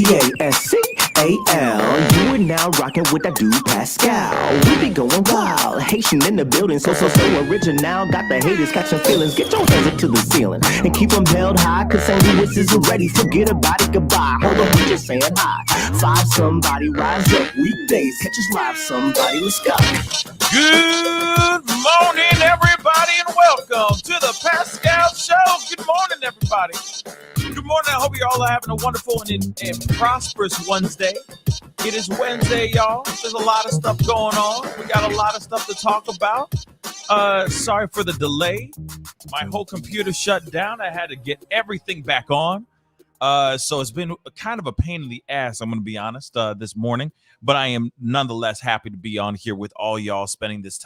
Pascal. You are now rocking with that dude Pascal. We be going wild, Haitian in the building, so original. Got the haters catching feelings. Get your hands up to the ceiling and keep them held high, cause St. Louis isn't ready. Forget about it, goodbye. Hold on, we just saying hi. Five somebody, rise up. Weekdays, catch us live, somebody. Let's go. Good morning, everybody, and welcome to the Pascal Show. Good morning, everybody. Good morning. I hope you all are having a wonderful and prosperous Wednesday. It is Wednesday, y'all. There's a lot of stuff going on. We got a lot of stuff to talk about. Sorry for the delay. My whole computer shut down. I had to get everything back on. So it's been kind of a pain in the ass, I'm going to be honest, this morning. But I am nonetheless happy to be on here with all y'all, spending this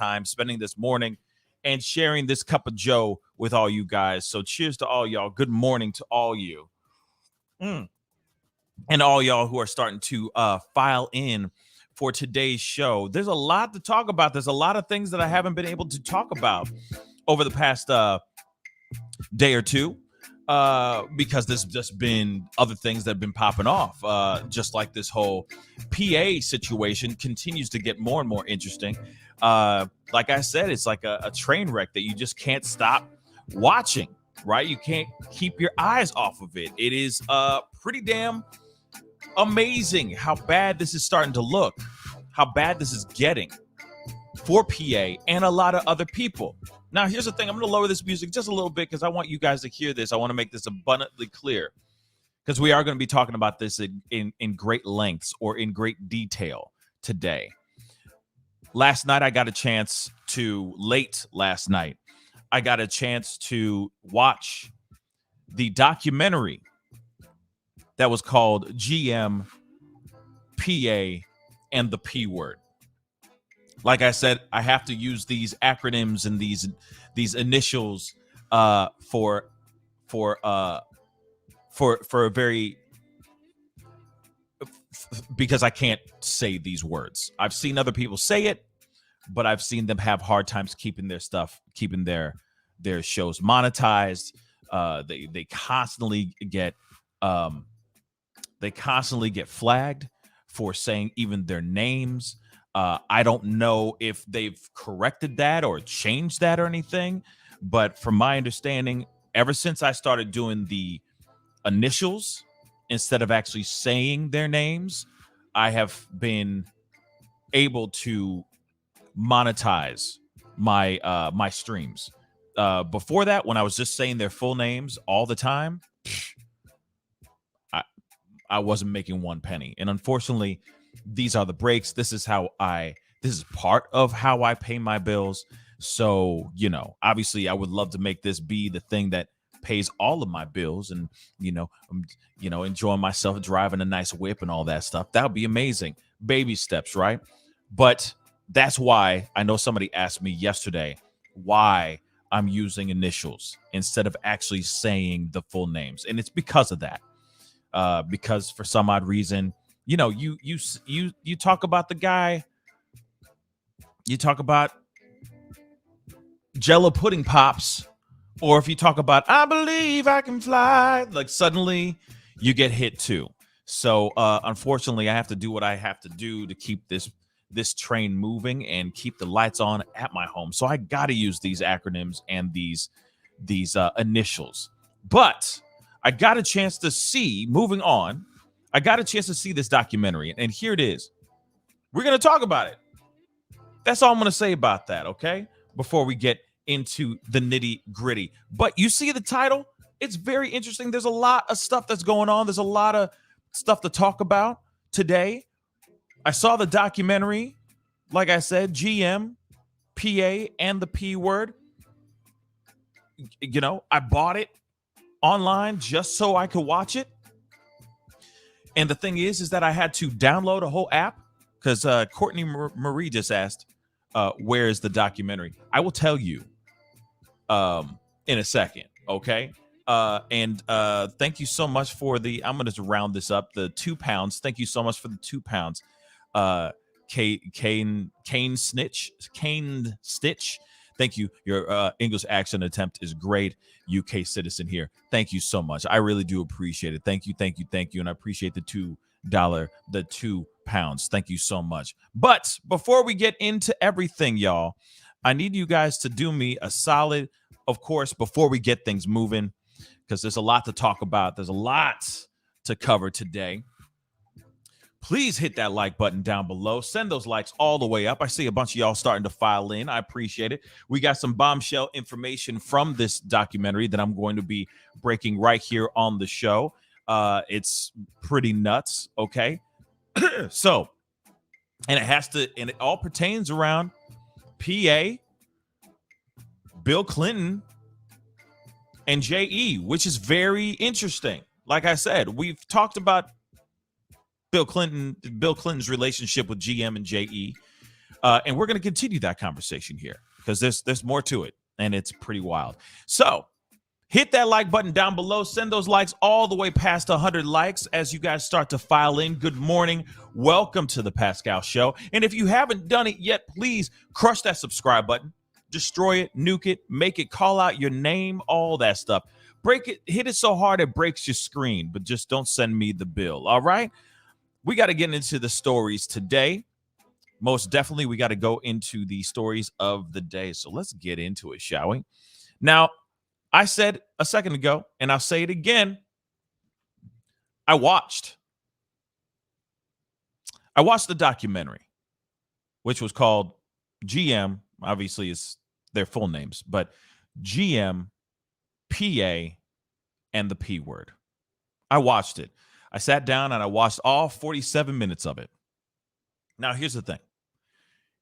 morning, and sharing this cup of joe with all you guys. So cheers to all y'all. Good morning to all you. And all y'all who are starting to file in for today's show. There's a lot to talk about. There's a lot of things that I haven't been able to talk about over the past day or two. Because there's just been other things that have been popping off, just like this whole PA situation continues to get more and more interesting. Like I said, it's like a train wreck that you just can't stop watching, right? You can't keep your eyes off of it. It is pretty damn amazing how bad this is starting to look, how bad this is getting for PA and a lot of other people. Now, here's the thing. I'm going to lower this music just a little bit because I want you guys to hear this. I want to make this abundantly clear because we are going to be talking about this in great lengths or in great detail today. Last night, I got a chance to watch the documentary that was called GM, PA, and the P word. Like I said, I have to use these acronyms and these initials for a very because I can't say these words. I've seen other people say it, but I've seen them have hard times keeping their shows monetized. They constantly get flagged for saying even their names. I don't know if they've corrected that or changed that or anything, but from my understanding, ever since I started doing the initials instead of actually saying their names, I have been able to monetize my my streams. Before that, when I was just saying their full names all the time, I wasn't making one penny. And unfortunately, these are the breaks. This is part of how I pay my bills. So, obviously I would love to make this be the thing that pays all of my bills and, enjoying myself driving a nice whip and all that stuff. That would be amazing. Baby steps, right? But that's why I know somebody asked me yesterday why I'm using initials instead of actually saying the full names. And it's because of that. Because for some odd reason, you talk about the guy, you talk about Jello pudding pops, or if you talk about I believe I can fly, like suddenly you get hit too. So unfortunately, I have to do what I have to do to keep this train moving and keep the lights on at my home. So I got to use these acronyms and these initials. But I got a chance to see, moving on, I got a chance to see this documentary, and here it is. We're going to talk about it. That's all I'm going to say about that, okay? Before we get into the nitty-gritty. But you see the title? It's very interesting. There's a lot of stuff that's going on. There's a lot of stuff to talk about today. I saw the documentary, like I said, GM, PA, and the P word. I bought it online just so I could watch it. And the thing is that I had to download a whole app because Courtney Marie just asked, where is the documentary? I will tell you in a second, okay? And thank you so much for I'm going to round this up, the £2. Thank you so much for the £2. Kane Stitch. Thank you. Your English accent attempt is great. UK citizen here. Thank you so much. I really do appreciate it. Thank you, thank you, thank you. And I appreciate the the £2. Thank you so much. But before we get into everything, y'all, I need you guys to do me a solid, of course, before we get things moving, because there's a lot to talk about. There's a lot to cover today. Please hit that like button down below. Send those likes all the way up. I see a bunch of y'all starting to file in. I appreciate it. We got some bombshell information from this documentary that I'm going to be breaking right here on the show. It's pretty nuts, okay? So, and it all pertains around PA, Bill Clinton, and JE, which is very interesting. Like I said, we've talked about Bill Clinton's relationship with GM and JE, and we're going to continue that conversation here because there's more to it, and it's pretty wild. So hit that like button down below. Send those likes all the way past 100 likes as you guys start to file in. Good morning. Welcome to the Pascal Show. And if you haven't done it yet, please crush that subscribe button. Destroy it, nuke it, make it, call out your name, all that stuff. Break it, hit it so hard it breaks your screen, but just don't send me the bill, all right? We got to get into the stories today. Most definitely, we got to go into the stories of the day. So let's get into it, shall we? Now, I said a second ago, and I'll say it again, I watched the documentary, which was called GM, obviously is their full names, but GM, PA, and the P word. I watched it. I sat down and I watched all 47 minutes of it. Now, here's the thing.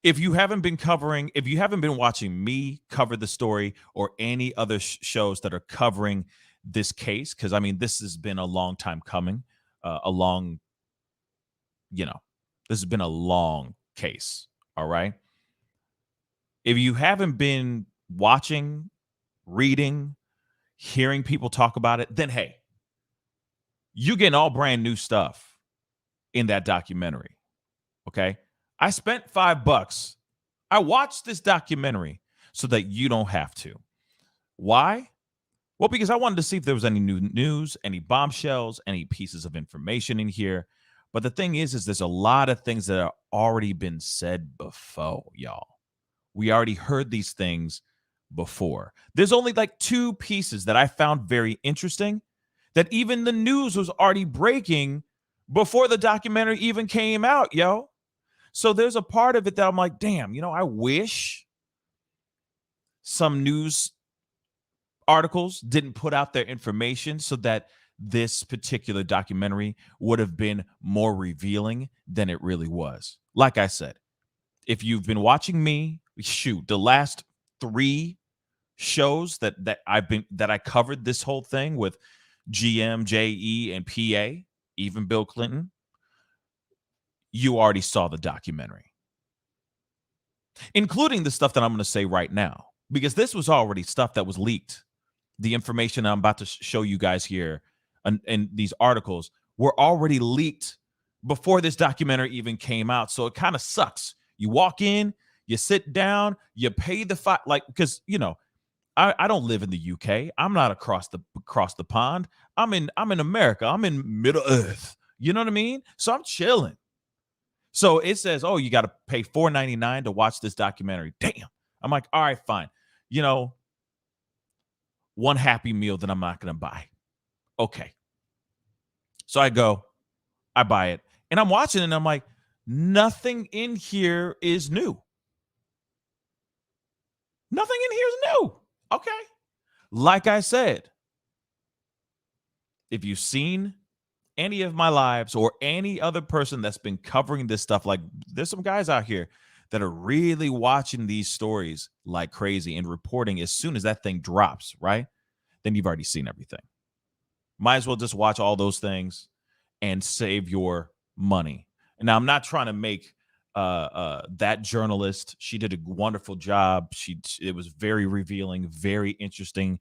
If you haven't been watching me cover the story or any other shows that are covering this case, because, I mean, this has been a long time coming, this has been a long case, all right? If you haven't been watching, reading, hearing people talk about it, then, hey, you getting all brand new stuff in that documentary, okay? I spent $5. I watched this documentary so that you don't have to. Why? Well, because I wanted to see if there was any new news, any bombshells, any pieces of information in here. But the thing is there's a lot of things that have already been said before, y'all. We already heard these things before. There's only like 2 pieces that I found very interesting that even the news was already breaking before the documentary even came out, yo. So there's a part of it that I'm like, damn, I wish some news articles didn't put out their information so that this particular documentary would have been more revealing than it really was. Like I said, if you've been watching me, the last 3 shows that I covered this whole thing with GM, JE, and PA, even Bill Clinton, you already saw the documentary, including the stuff that I'm going to say right now, because this was already stuff that was leaked. The information I'm about to show you guys here and these articles were already leaked before this documentary even came out. So it kind of sucks. You walk in, you sit down, you pay the fine, because I don't live in the UK. I'm not across the pond. I'm in America. I'm in Middle Earth. You know what I mean? So I'm chilling. So it says, oh, you got to pay $4.99 to watch this documentary. Damn. I'm like, all right, fine. One Happy Meal that I'm not going to buy. Okay. So I go, I buy it, and I'm watching it, and I'm like, nothing in here is new. Nothing in here is new. Okay. Like I said, if you've seen any of my lives or any other person that's been covering this stuff, like there's some guys out here that are really watching these stories like crazy and reporting as soon as that thing drops, right? Then you've already seen everything. Might as well just watch all those things and save your money. Now, I'm not trying to make that journalist, she did a wonderful job. It was very revealing, very interesting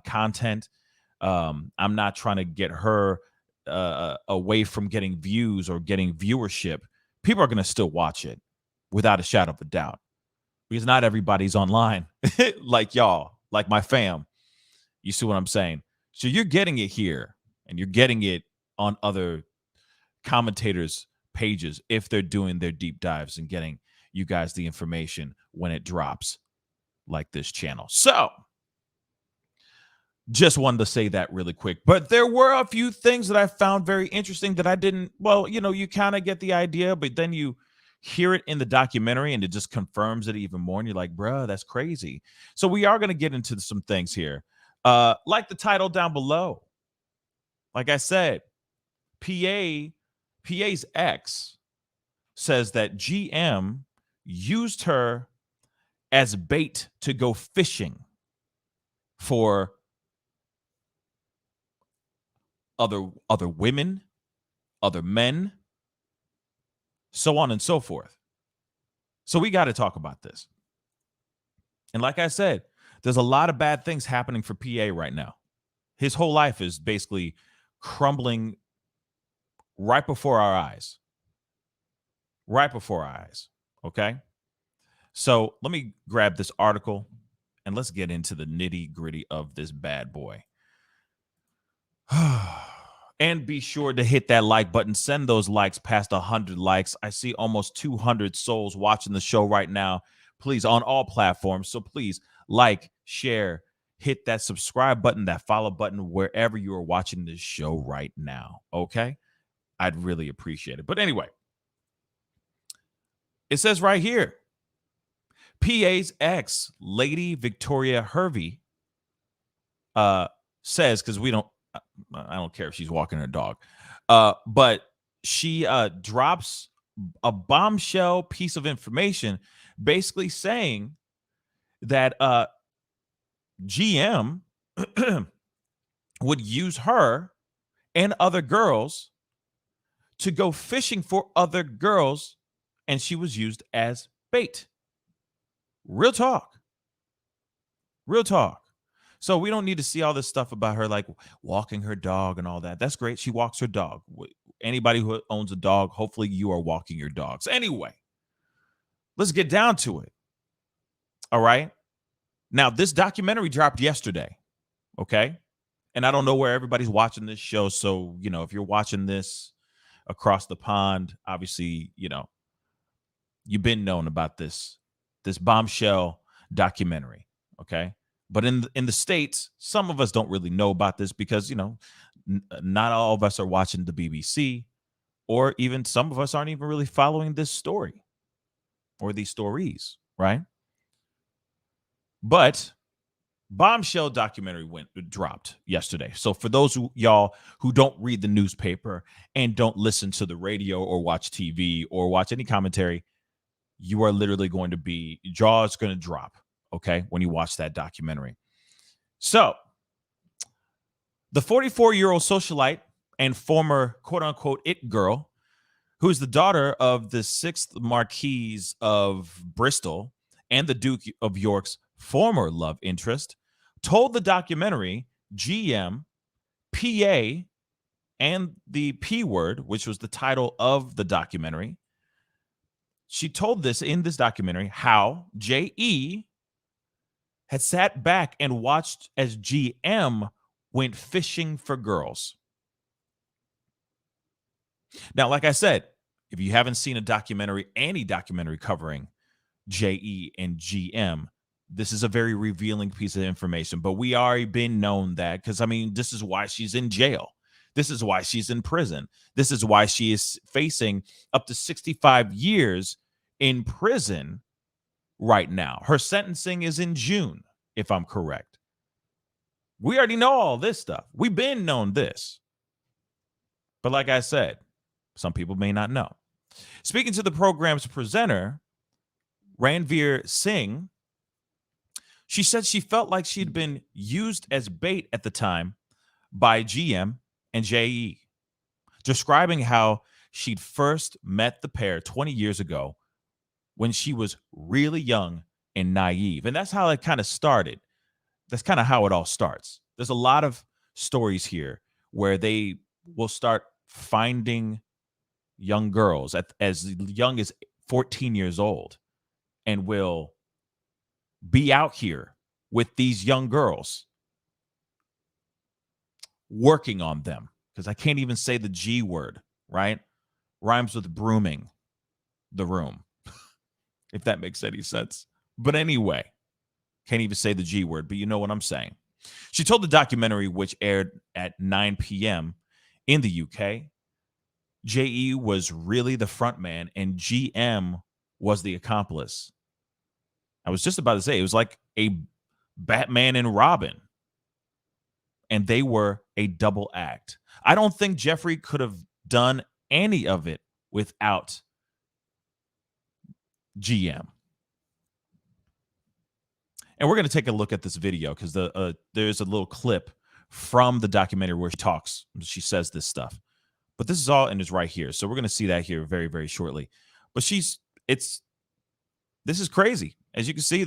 content. I'm not trying to get her away from getting views or getting viewership. People are going to still watch it without a shadow of a doubt. because not everybody's online like y'all, like my fam. You see what I'm saying? So you're getting it here, and you're getting it on other commentators' pages if they're doing their deep dives and getting you guys the information when it drops, like this channel. So just wanted to say that really quick. But there were a few things that I found very interesting that I didn't, well, you kind of get the idea, but then you hear it in the documentary and it just confirms it even more. And you're like, bruh, that's crazy. So we are going to get into some things here. Like the title down below. Like I said, PA's ex says that GM used her as bait to go fishing for other women, other men, so on and so forth. So we got to talk about this. And like I said, there's a lot of bad things happening for PA right now. His whole life is basically crumbling right before our eyes. Right before our eyes. Okay? So let me grab this article and let's get into the nitty-gritty of this bad boy. And be sure to hit that like button. Send those likes past 100 likes. I see almost 200 souls watching the show right now. Please, on all platforms. So please like, share, hit that subscribe button, that follow button, wherever you are watching this show right now. Okay? I'd really appreciate it. But anyway, it says right here, PA's ex, Lady Victoria Hervey, says, because I don't care if she's walking her dog, but she drops a bombshell piece of information basically saying that GM would use her and other girls to go fishing for other girls, and she was used as bait. Real talk. Real talk. So we don't need to see all this stuff about her like walking her dog and all that. That's great. She walks her dog. Anybody who owns a dog, hopefully you are walking your dogs. Anyway, let's get down to it. All right. Now, this documentary dropped yesterday. Okay. And I don't know where everybody's watching this show. So, if you're watching this across the pond, obviously, you've been known about this bombshell documentary. Okay. But in the States, some of us don't really know about this because, not all of us are watching the BBC, or even some of us aren't even really following this story or these stories, right? But bombshell documentary dropped yesterday. So for those y'all who don't read the newspaper and don't listen to the radio or watch TV or watch any commentary, you are literally going to be, jaw is going to drop. Okay, when you watch that documentary. So, the 44-year-old socialite and former quote-unquote it girl, who is the daughter of the 6th Marquis of Bristol and the Duke of York's former love interest, told the documentary GM, PA, and the P word, which was the title of the documentary. She told this in this documentary how J.E. had sat back and watched as GM went fishing for girls. Now, like I said, if you haven't seen any documentary covering JE and GM, this is a very revealing piece of information. But we already been known that because, this is why she's in jail. This is why she's in prison. This is why she is facing up to 65 years in prison right now. Her sentencing is in June, if I'm correct. We already know all this stuff. We've been known this. But like I said, some people may not know. Speaking to the program's presenter, Ranveer Singh, she said she felt like she'd been used as bait at the time by GM and JE, describing how she'd first met the pair 20 years ago when she was really young and naive. And that's how it kind of started. That's kind of how it all starts. There's a lot of stories here where they will start finding young girls as young as 14 years old and will be out here with these young girls, working on them, because I can't even say the G word, right? Rhymes with brooming the room, if that makes any sense. But anyway, can't even say the G word, but you know what I'm saying. She told the documentary, which aired at 9 p.m. in the UK, JE was really the front man and GM was the accomplice. I was just about to say, it was like a Batman and Robin, and they were a double act. I don't think Jeffrey could have done any of it without GM. And we're going to take a look at this video because there's a little clip from the documentary where she says this stuff. But this is all, and it's right here. So we're going to see that here very, very shortly. But this is crazy. As you can see,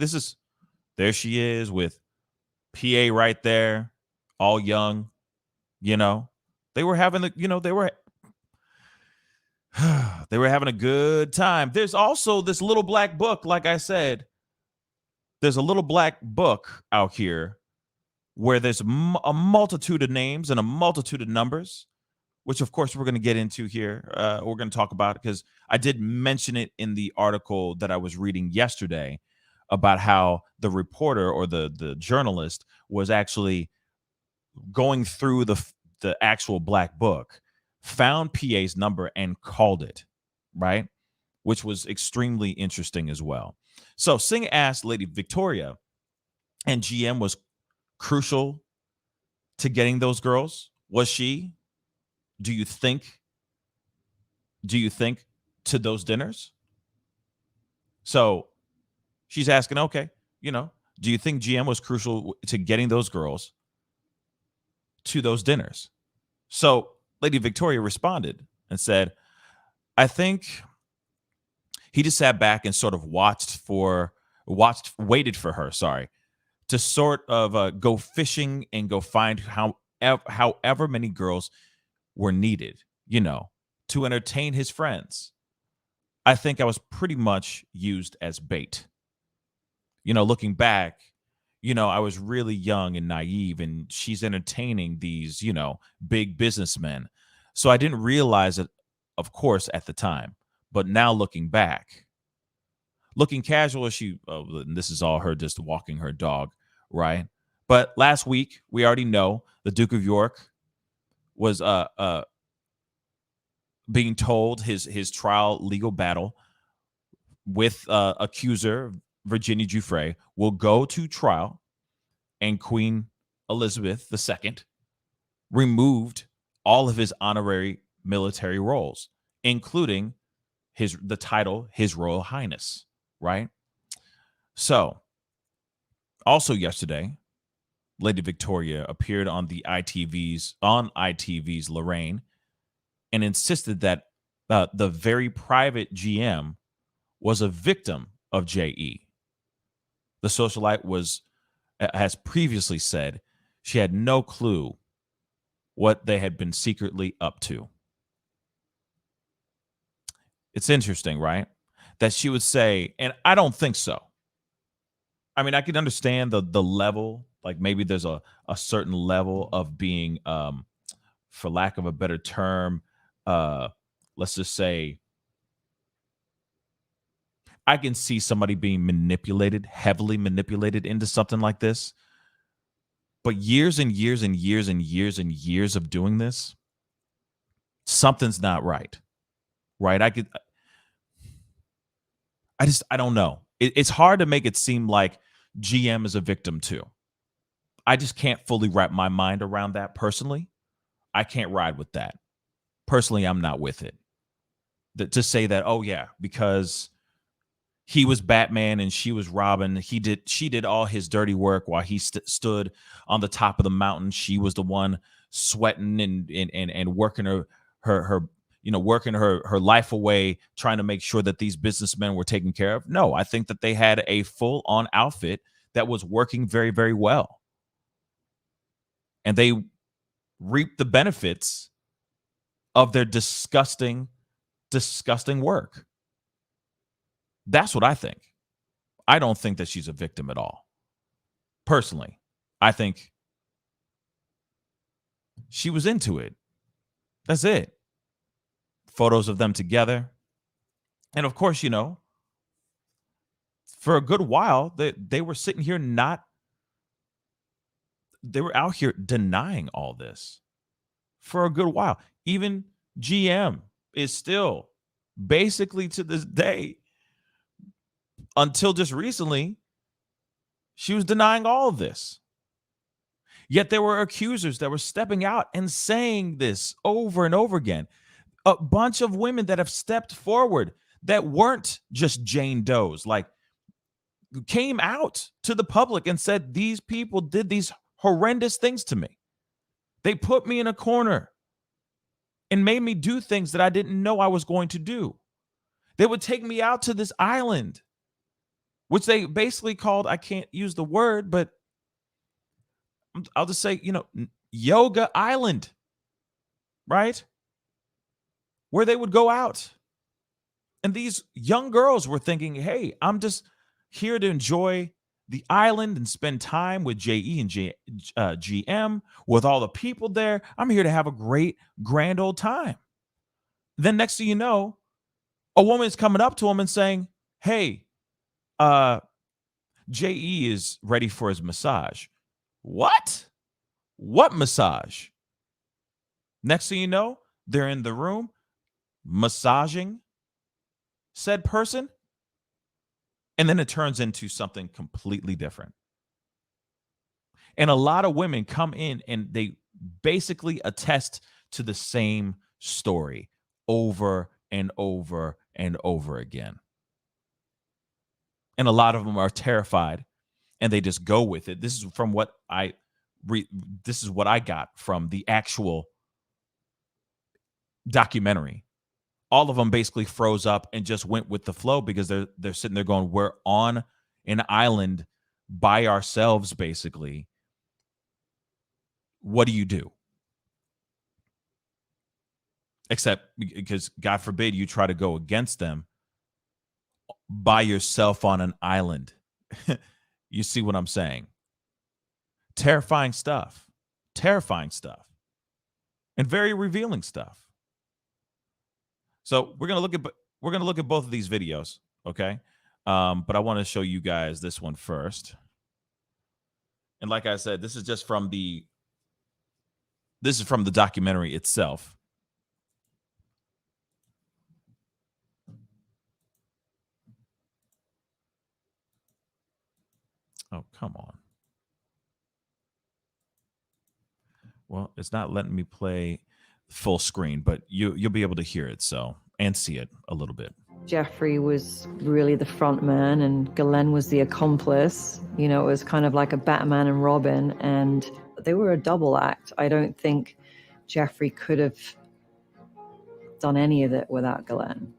there she is with PA right there, all young, they were having they were having a good time. There's also this little black book. Like I said, there's a little black book out here where there's a multitude of names and a multitude of numbers, which of course we're going to get into here. We're going to talk about it because I did mention it in the article that I was reading yesterday about how the reporter or the journalist was actually going through the actual black book, found PA's number and called it, right? Which was extremely interesting as well. So Singh asked Lady Victoria, and GM was crucial to getting those girls. Was she? Do you think to those dinners? So she's asking, okay, do you think GM was crucial to getting those girls to those dinners? So Lady Victoria responded and said, I think he just sat back and sort of waited for her, to sort of go fishing and go find however many girls were needed, to entertain his friends. I think I was pretty much used as bait. Looking back, I was really young and naive, and she's entertaining these, big businessmen. So I didn't realize it, of course, at the time. But now looking back, looking casual, and this is all her just walking her dog, right? But last week, we already know the Duke of York was being told his trial legal battle with accuser Virginia Giuffre will go to trial, and Queen Elizabeth II removed all of his honorary military roles, including the title His Royal Highness, right? So, also yesterday, Lady Victoria appeared on ITV's Lorraine and insisted that the very private GM was a victim of JE. The socialite has previously said she had no clue what they had been secretly up to. It's interesting, right? That she would say, and I don't think so. I mean, I can understand the level, like maybe there's a certain level of being, for lack of a better term, let's just say, I can see somebody being heavily manipulated into something like this. But years and years and years and years and years of doing this, something's not right. Right? I don't know. It's hard to make it seem like GM is a victim too. I just can't fully wrap my mind around that personally. I can't ride with that. Personally, I'm not with it. To say that, oh yeah, because he was Batman and she was Robin, she did all his dirty work while he stood on the top of the mountain. She was the one sweating and working her working her life away, trying to make sure that these businessmen were taken care of. No, I think that they had a full-on outfit that was working very, very well. And they reaped the benefits of their disgusting, disgusting work. That's what I think. I don't think that she's a victim at all. Personally, I think she was into it. That's it. Photos of them together. And of course, you know, for a good while, they were sitting here they were out here denying all this for a good while. Even GM is still basically to this day, until just recently, she was denying all of this. Yet there were accusers that were stepping out and saying this over and over again. A bunch of women that have stepped forward that weren't just Jane Does, like came out to the public and said, these people did these horrendous things to me. They put me in a corner and made me do things that I didn't know I was going to do. They would take me out to this island, which they basically called, I can't use the word, but I'll just say, you know, Yoga Island, right? Where they would go out. And these young girls were thinking, hey, I'm just here to enjoy the island and spend time with JE and GM, with all the people there. I'm here to have a great, grand old time. Then next thing you know, a woman is coming up to him and saying, hey, JE is ready for his massage. What? What massage? Next thing you know, they're in the room massaging said person. And then it turns into something completely different. And a lot of women come in and they basically attest to the same story over and over and over again. And a lot of them are terrified and they just go with it. This is from what this is what I got from the actual documentary. All of them basically froze up and just went with the flow because they're sitting there going, we're on an island by ourselves, basically. What do you do? Except because, God forbid, you try to go against them by yourself on an island. You see what I'm saying? Terrifying stuff. Terrifying stuff. And very revealing stuff. So we're gonna look at both of these videos, okay? But I want to show you guys this one first. And like I said, this is just from the documentary itself. Oh, come on. Well, it's not letting me play full screen, but you'll be able to hear it and see it a little bit. Jeffrey was really the front man and Ghislaine was the accomplice. You know, it was kind of like a Batman and Robin, and they were a double act. I don't think Jeffrey could have done any of it without Ghislaine.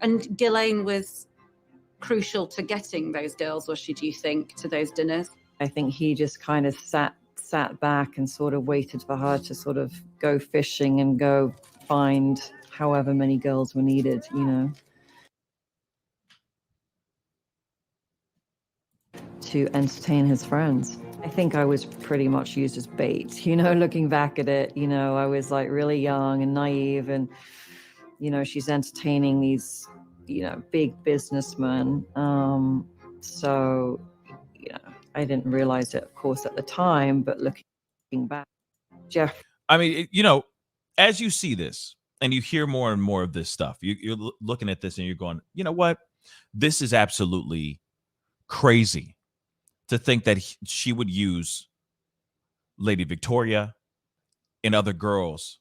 And Ghislaine was crucial to getting those girls, was she, do you think, to those dinners? I think he just kind of sat back and sort of waited for her to sort of go fishing and go find however many girls were needed, you know, to entertain his friends. I think I was pretty much used as bait, you know, looking back at it. You know, I was like really young and naive, and, you know, she's entertaining these, you know, big businessmen. So, you know, I didn't realize it, of course, at the time, but looking back, Jeff. I mean, you know, as you see this and you hear more and more of this stuff, you're looking at this and you're going, you know what? This is absolutely crazy to think that she would use Lady Victoria and other girls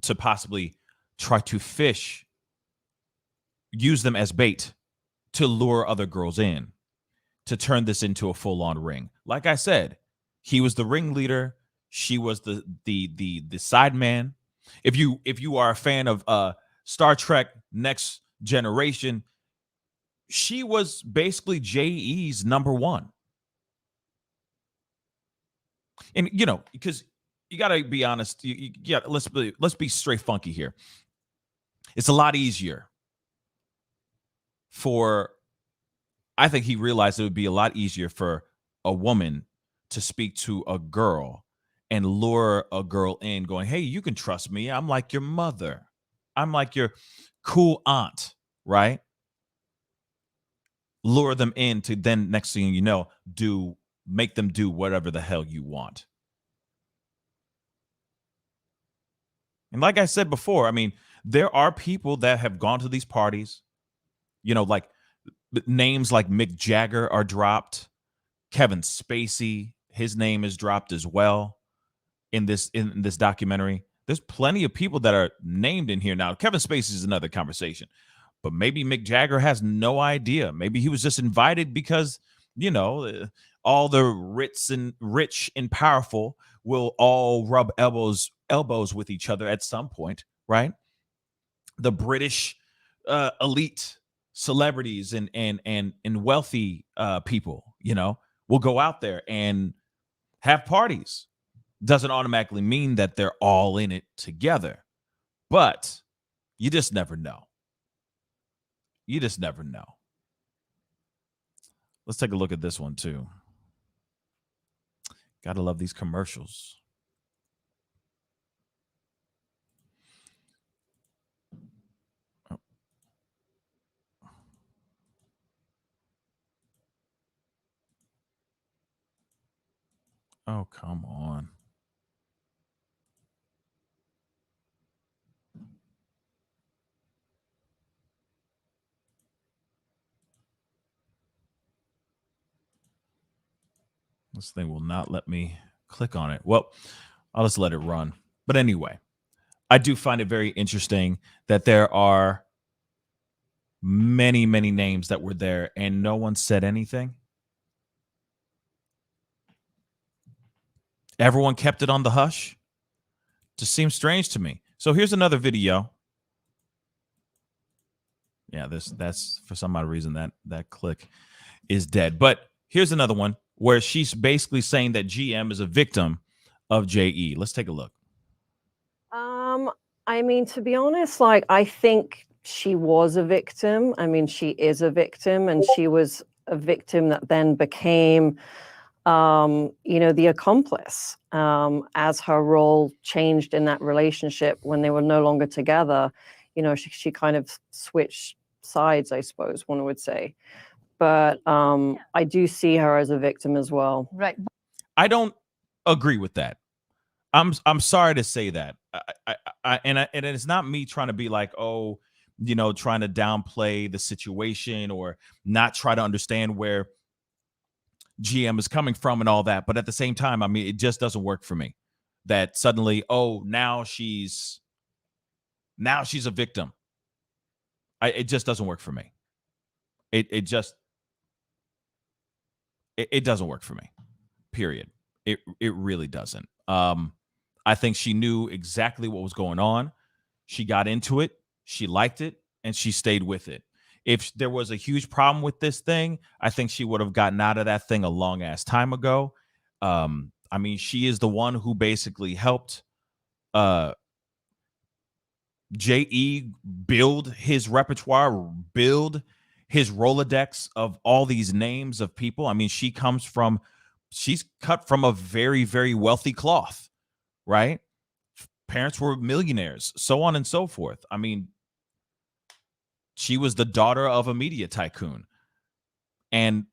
to possibly try to use them as bait to lure other girls in, to turn this into a full-on ring. Like I said, he was the ringleader. She was the side man. If you are a fan of Star Trek Next Generation, she was basically JE's number one. And you know, because you got to be honest, let's be straight funky here. It's a lot easier for I think he realized it would be a lot easier for a woman to speak to a girl and lure a girl in, going, hey, you can trust me. I'm like your mother. I'm like your cool aunt, right? Lure them in to then, next thing you know, make them do whatever the hell you want. And like I said before, I mean, there are people that have gone to these parties, like names like Mick Jagger are dropped. Kevin Spacey, his name is dropped as well in this documentary. There's plenty of people that are named in here now. Kevin Spacey is another conversation, but maybe Mick Jagger has no idea. Maybe he was just invited because, all the rich and powerful will all rub elbows with each other at some point, right? The British elite celebrities and wealthy people, will go out there and have parties. Doesn't automatically mean that they're all in it together, but you just never know. You just never know. Let's take a look at this one too. Gotta love these commercials. Oh, come on. This thing will not let me click on it. Well, I'll just let it run. But anyway, I do find it very interesting that there are many, many names that were there and no one said anything. Everyone kept it on the hush. Just seems strange to me. So here's another video. Yeah, that's for some odd reason that click is dead. But here's another one where she's basically saying that GM is a victim of JE. Let's take a look. I mean, to be honest, I think she was a victim. I mean, she is a victim, and she was a victim that then became, the accomplice. As her role changed in that relationship when they were no longer together, she kind of switched sides, I suppose one would say. But I do see her as a victim as well. Right. I don't agree with that. I'm sorry to say that. And it's not me trying to be like, trying to downplay the situation or not try to understand where GM is coming from and all that. But at the same time, I mean, it just doesn't work for me that suddenly, now she's a victim. It just doesn't work for me. It doesn't work for me, period. It really doesn't. I think she knew exactly what was going on. She got into it. She liked it, and she stayed with it. If there was a huge problem with this thing, I think she would have gotten out of that thing a long ass time ago. I mean, she is the one who basically helped JE build his repertoire, build his Rolodex of all these names of people. I mean, she's cut from a very, very wealthy cloth, right? Parents were millionaires, so on and so forth. I mean, she was the daughter of a media tycoon. And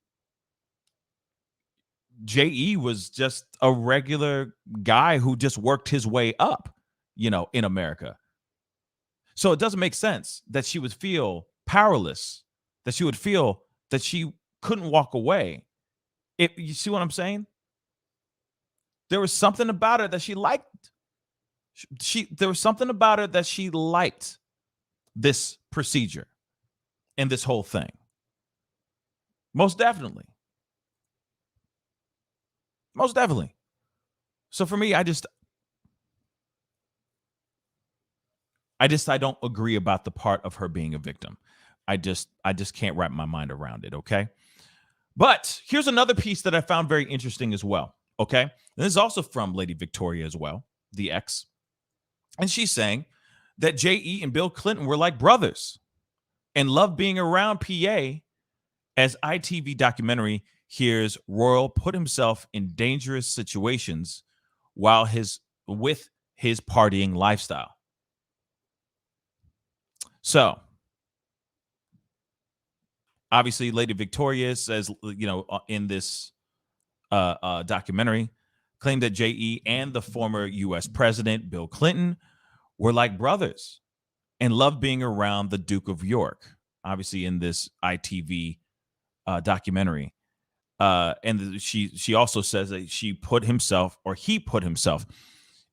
JE was just a regular guy who just worked his way up, in America. So it doesn't make sense that she would feel powerless, that she would feel that she couldn't walk away. You see what I'm saying? There was something about her that she liked. There was something about her that she liked this procedure and this whole thing. Most definitely. Most definitely. So for me, I don't agree about the part of her being a victim. I just can't wrap my mind around it, okay? But here's another piece that I found very interesting as well, okay? And this is also from Lady Victoria as well, the ex. And she's saying that JE and Bill Clinton were like brothers and loved being around PA As ITV documentary hears Royal put himself in dangerous situations while with his partying lifestyle. So, obviously, Lady Victoria says, in this documentary, claimed that J.E. and the former U.S. President Bill Clinton were like brothers and loved being around the Duke of York. Obviously, in this ITV documentary, and she also says that he put himself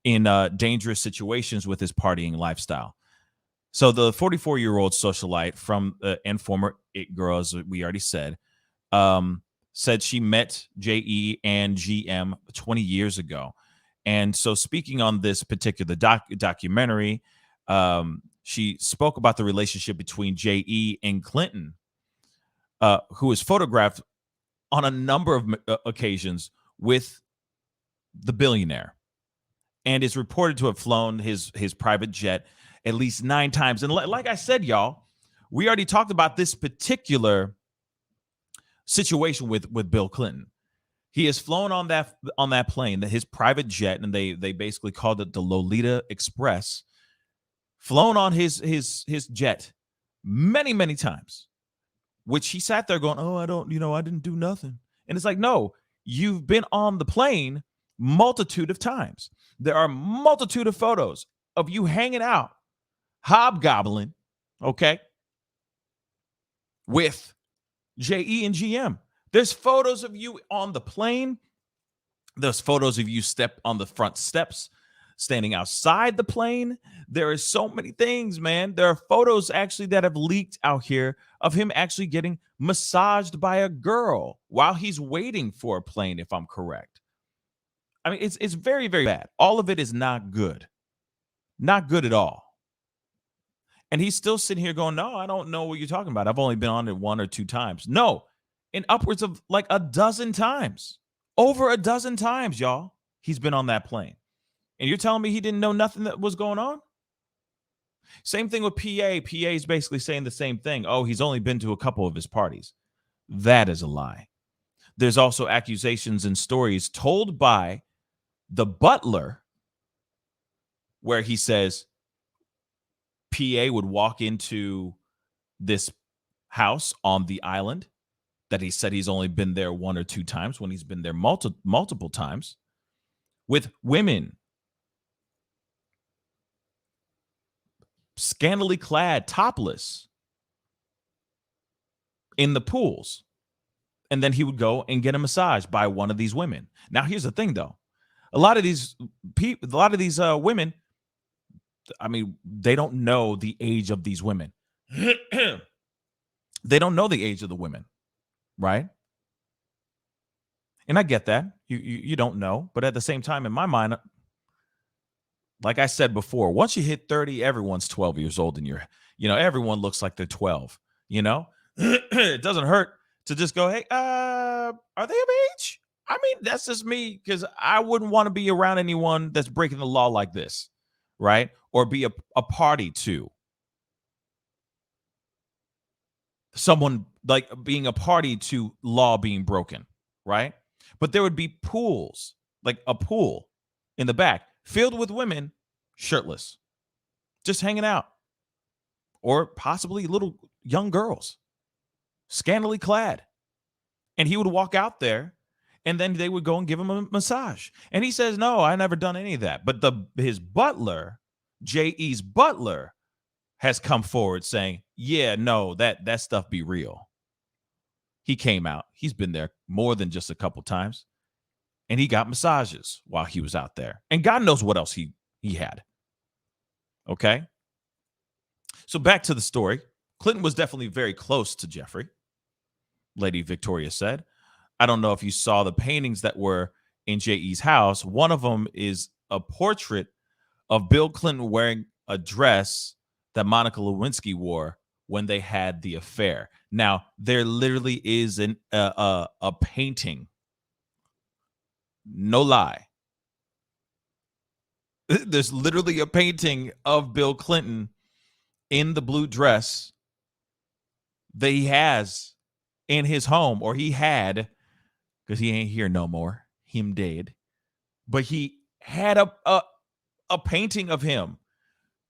in dangerous situations with his partying lifestyle. So the 44-year-old socialite from and former It Girl, as we already said, said she met J.E. and GM 20 years ago. And so speaking on this particular documentary, she spoke about the relationship between J.E. and Clinton, who was photographed on a number of occasions with the billionaire, and is reported to have flown his private jet at least 9 times. And like I said, y'all, we already talked about this particular situation with Bill Clinton. He has flown on that plane, his private jet, and they basically called it the Lolita Express. Flown on his jet many times, which he sat there going, "Oh, I didn't do nothing." And it's like, no, you've been on the plane multitude of times. There are multitude of photos of you hanging out, hobgobbling, okay, with J.E. and GM. There's photos of you on the plane. There's photos of you step on the front steps, standing outside the plane. There are so many things, man. There are photos actually that have leaked out here of him actually getting massaged by a girl while he's waiting for a plane, if I'm correct. I mean, it's very, very bad. All of it is not good. Not good at all. And he's still sitting here going, "No, I don't know what you're talking about. I've only been on it 1 or 2 times." No, in upwards of like a dozen times. Over a dozen times, y'all, he's been on that plane. And you're telling me he didn't know nothing that was going on? Same thing with PA. PA is basically saying the same thing. Oh, he's only been to a couple of his parties. That is a lie. There's also accusations and stories told by the butler where he says PA would walk into this house on the island that he said he's only been there 1 or 2 times when he's been there multiple times with women scantily clad, topless in the pools. And then he would go and get a massage by one of these women. Now, here's the thing, though. A lot of these women, I mean, they don't know the age of these women. They don't know the age of the women, right? And I get that. You don't know. But at the same time, in my mind, like I said before, once you hit 30, everyone's 12 years old, and everyone looks like they're 12, It doesn't hurt to just go, "Hey, are they of age?" I mean, that's just me, because I wouldn't want to be around anyone that's breaking the law like this, right? Or be a party to someone, like being a party to law being broken, right? But there would be pools, like a pool in the back filled with women shirtless, just hanging out, or possibly little young girls scantily clad. And he would walk out there, and then they would go and give him a massage. And he says, "No, I never done any of that." But his butler, J.E.'s butler, has come forward saying, "Yeah, no, that stuff be real." He came out. He's been there more than just a couple times. And he got massages while he was out there. And God knows what else he had. Okay? So back to the story. Clinton was definitely very close to Jeffrey, Lady Victoria said. I don't know if you saw the paintings that were in J.E.'s house. One of them is a portrait of Bill Clinton wearing a dress that Monica Lewinsky wore when they had the affair. Now, there literally is a painting. No lie. There's literally a painting of Bill Clinton in the blue dress that he has in his home, or he had, because he ain't here no more. Him dead. But he had a painting of him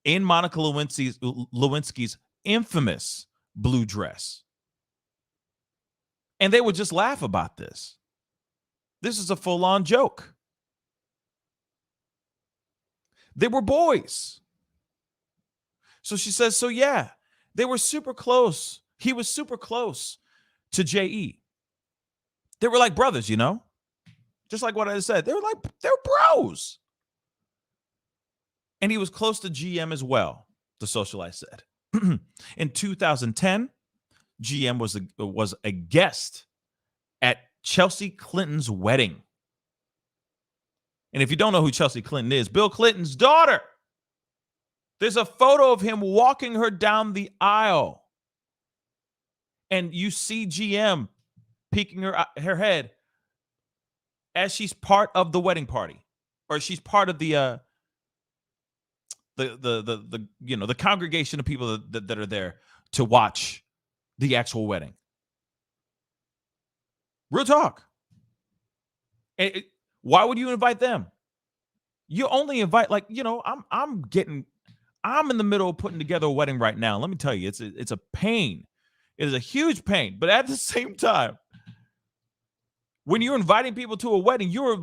in Monica Lewinsky's infamous blue dress. And they would just laugh about this. This is a full-on joke. They were boys. So she says, so yeah, they were super close. He was super close to J.E. They were like brothers, you know? Just like what I said. They were bros. And he was close to GM as well, the socialite said. In 2010, GM was a guest at Chelsea Clinton's wedding. And if you don't know who Chelsea Clinton is, Bill Clinton's daughter. There's a photo of him walking her down the aisle. And you see GM peeking her head as she's part of the wedding party, or she's part of the congregation of people that are there to watch the actual wedding. Real talk. Why would you invite them? You only invite, I'm in the middle of putting together a wedding right now. Let me tell you, it's a pain. It is a huge pain. But at the same time, when you're inviting people to a wedding, you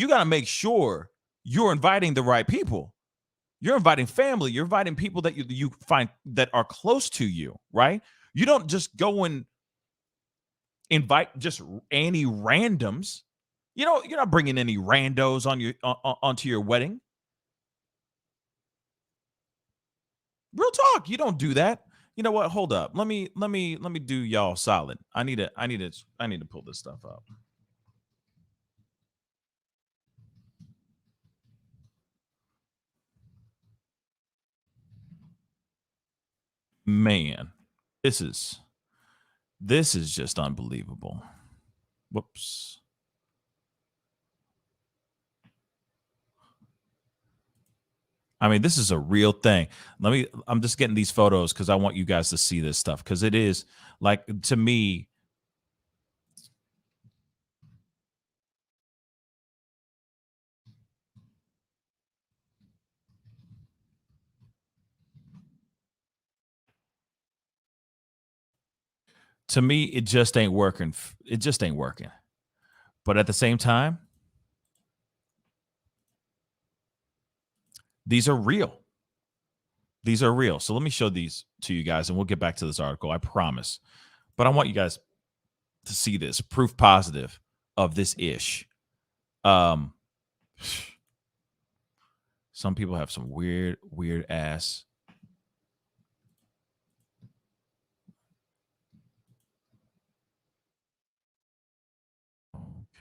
got to make sure you're inviting the right people. You're inviting family. You're inviting people that you find that are close to you, right? You don't just go and invite just any randoms. You know, you're not bringing any randos onto your wedding. Real talk. You don't do that. You know what? Hold up. Let me do y'all solid. I need to pull this stuff up. Man, this is just unbelievable. Whoops. I mean, this is a real thing. I'm just getting these photos because I want you guys to see this stuff, because it is, like, to me, it just ain't working. It just ain't working. But at the same time, these are real. These are real. So let me show these to you guys, and we'll get back to this article, I promise. But I want you guys to see this proof positive of this ish. Some people have some weird ass.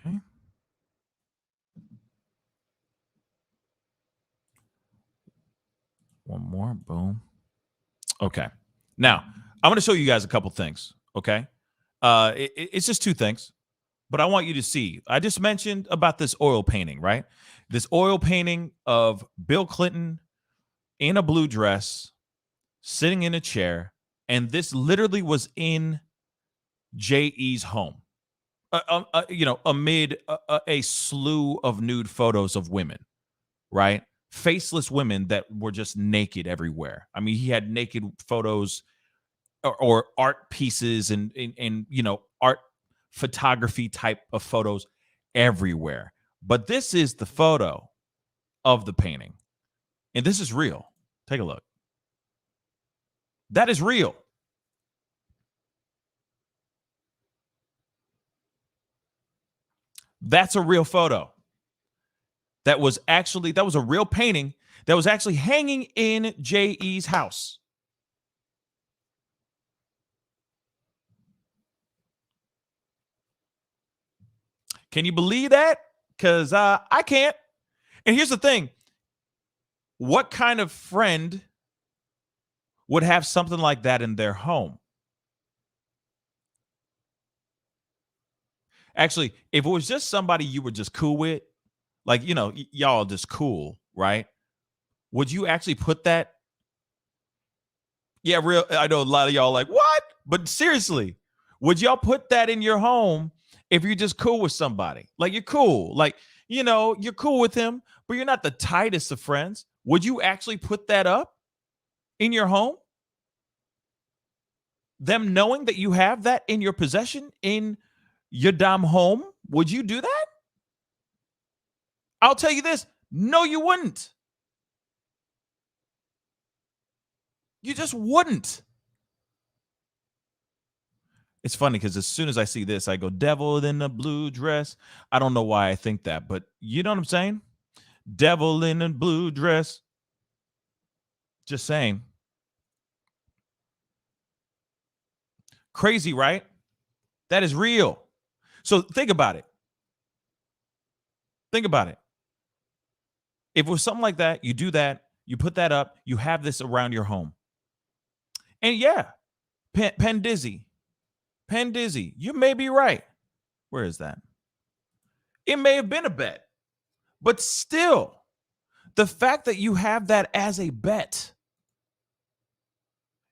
Okay. One more. Boom. Okay. Now, I'm going to show you guys a couple things. Okay. It's just two things, but I want you to see. I just mentioned about this oil painting, right? This oil painting of Bill Clinton in a blue dress, sitting in a chair. And this literally was in J.E.'s home, amid a slew of nude photos of women, right? Faceless women that were just naked everywhere. I mean, he had naked photos or art pieces and art photography type of photos everywhere. But this is the photo of the painting. And this is real. Take a look. That is real. That's a real photo. That was a real painting that was actually hanging in J.E.'s house. Can you believe that? Because I can't. And here's the thing. What kind of friend would have something like that in their home? Actually, if it was just somebody you were just cool with, like, y'all just cool, right? Would you actually put that? Yeah, real. I know a lot of y'all like, what? But seriously, Would y'all put that in your home if you're just cool with somebody? Like you're cool. Like, you're cool with him, but you're not the tightest of friends. Would you actually put that up in your home? Them knowing that you have that in your possession in your damn home, would you do that? I'll tell you this. No, you wouldn't. You just wouldn't. It's funny because as soon as I see this, I go, devil in a blue dress. I don't know why I think that, but you know what I'm saying? Devil in a blue dress. Just saying. Crazy, right? That is real. So think about it. Think about it. If it was something like that, you do that, you put that up, you have this around your home. And yeah, Penn Dizzy, you may be right. Where is that? It may have been a bet, but still, the fact that you have that as a bet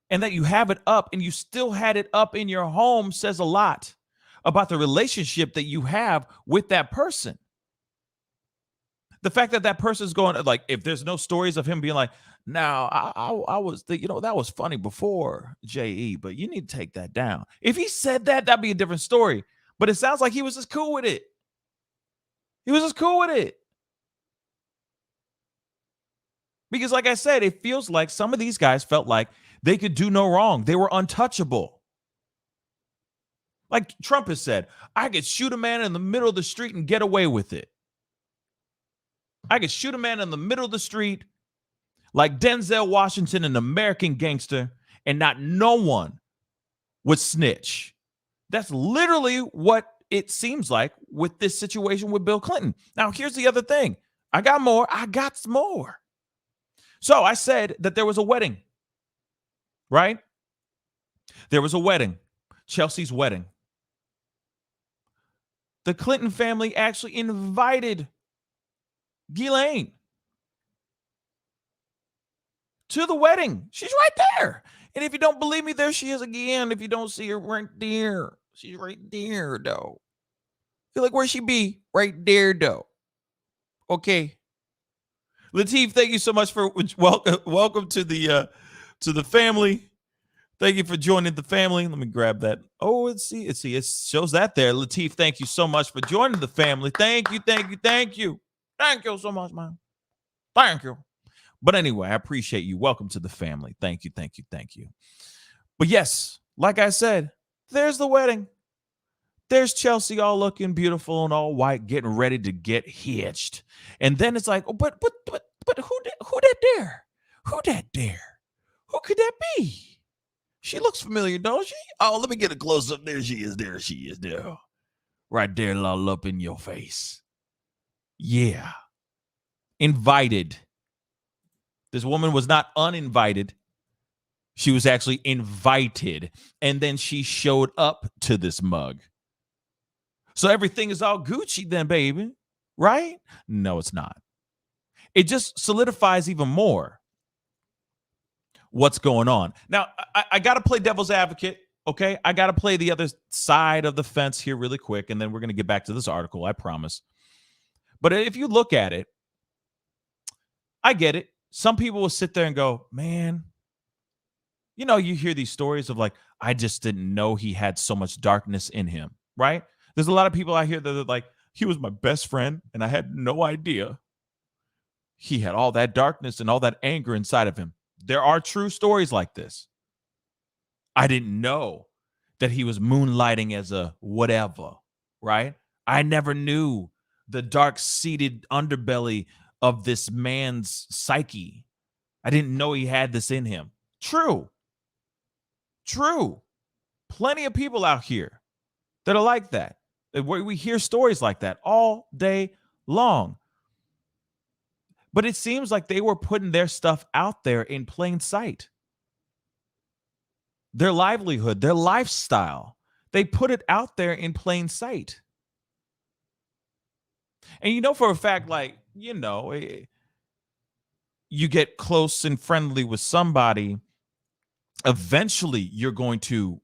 and that you have it up and you still had it up in your home says a lot about the relationship that you have with that person. The fact that that person's going, like, if there's no stories of him being like, now I was, that was funny before J.E., but you need to take that down. If he said that, that'd be a different story. But it sounds like he was just cool with it. Because like I said, it feels like some of these guys felt like they could do no wrong. They were untouchable. Like Trump has said, I could shoot a man in the middle of the street and get away with it. I could shoot a man in the middle of the street like Denzel Washington, an American gangster, and not no one would snitch. That's literally what it seems like with this situation with Bill Clinton. Now, here's the other thing. I got more. So I said that there was a wedding, right? There was a wedding, Chelsea's wedding. The Clinton family actually invited Ghislaine to the wedding. She's right there. And if you don't believe me, there she is again. If you don't see her right there, she's right there, though. Feel like where she be? Right there, though. Okay. Lateef, thank you so much for welcome to the family. Thank you for joining the family. Let me grab that. Oh, it shows that there. Lateef, thank you so much for joining the family. Thank you. Thank you so much, man. Thank you. But anyway, I appreciate you. Welcome to the family. Thank you. But yes, like I said, there's the wedding. There's Chelsea all looking beautiful and all white, getting ready to get hitched. And then it's like, oh, but who that there? Who that there? Who could that be? She looks familiar, don't she? Oh, let me get a close up. There she is. Right there, all up in your face. Yeah. Invited. This woman was not uninvited. She was actually invited. And then she showed up to this mug. So everything is all Gucci then, baby. Right? No, it's not. It just solidifies even more what's going on. Now, I got to play devil's advocate, okay? I got to play the other side of the fence here really quick, and then we're going to get back to this article, I promise. But if you look at it, I get it. Some people will sit there and go, man, you hear these stories of like, I just didn't know he had so much darkness in him, right? There's a lot of people out here that are like, he was my best friend, and I had no idea he had all that darkness and all that anger inside of him. There are true stories like this. I didn't know that he was moonlighting as a whatever, right? I never knew the dark-seated underbelly of this man's psyche. I didn't know he had this in him. True. Plenty of people out here that are like that. We hear stories like that all day long. But it seems like they were putting their stuff out there in plain sight. Their livelihood, their lifestyle, they put it out there in plain sight. And for a fact, like, you get close and friendly with somebody, eventually you're going to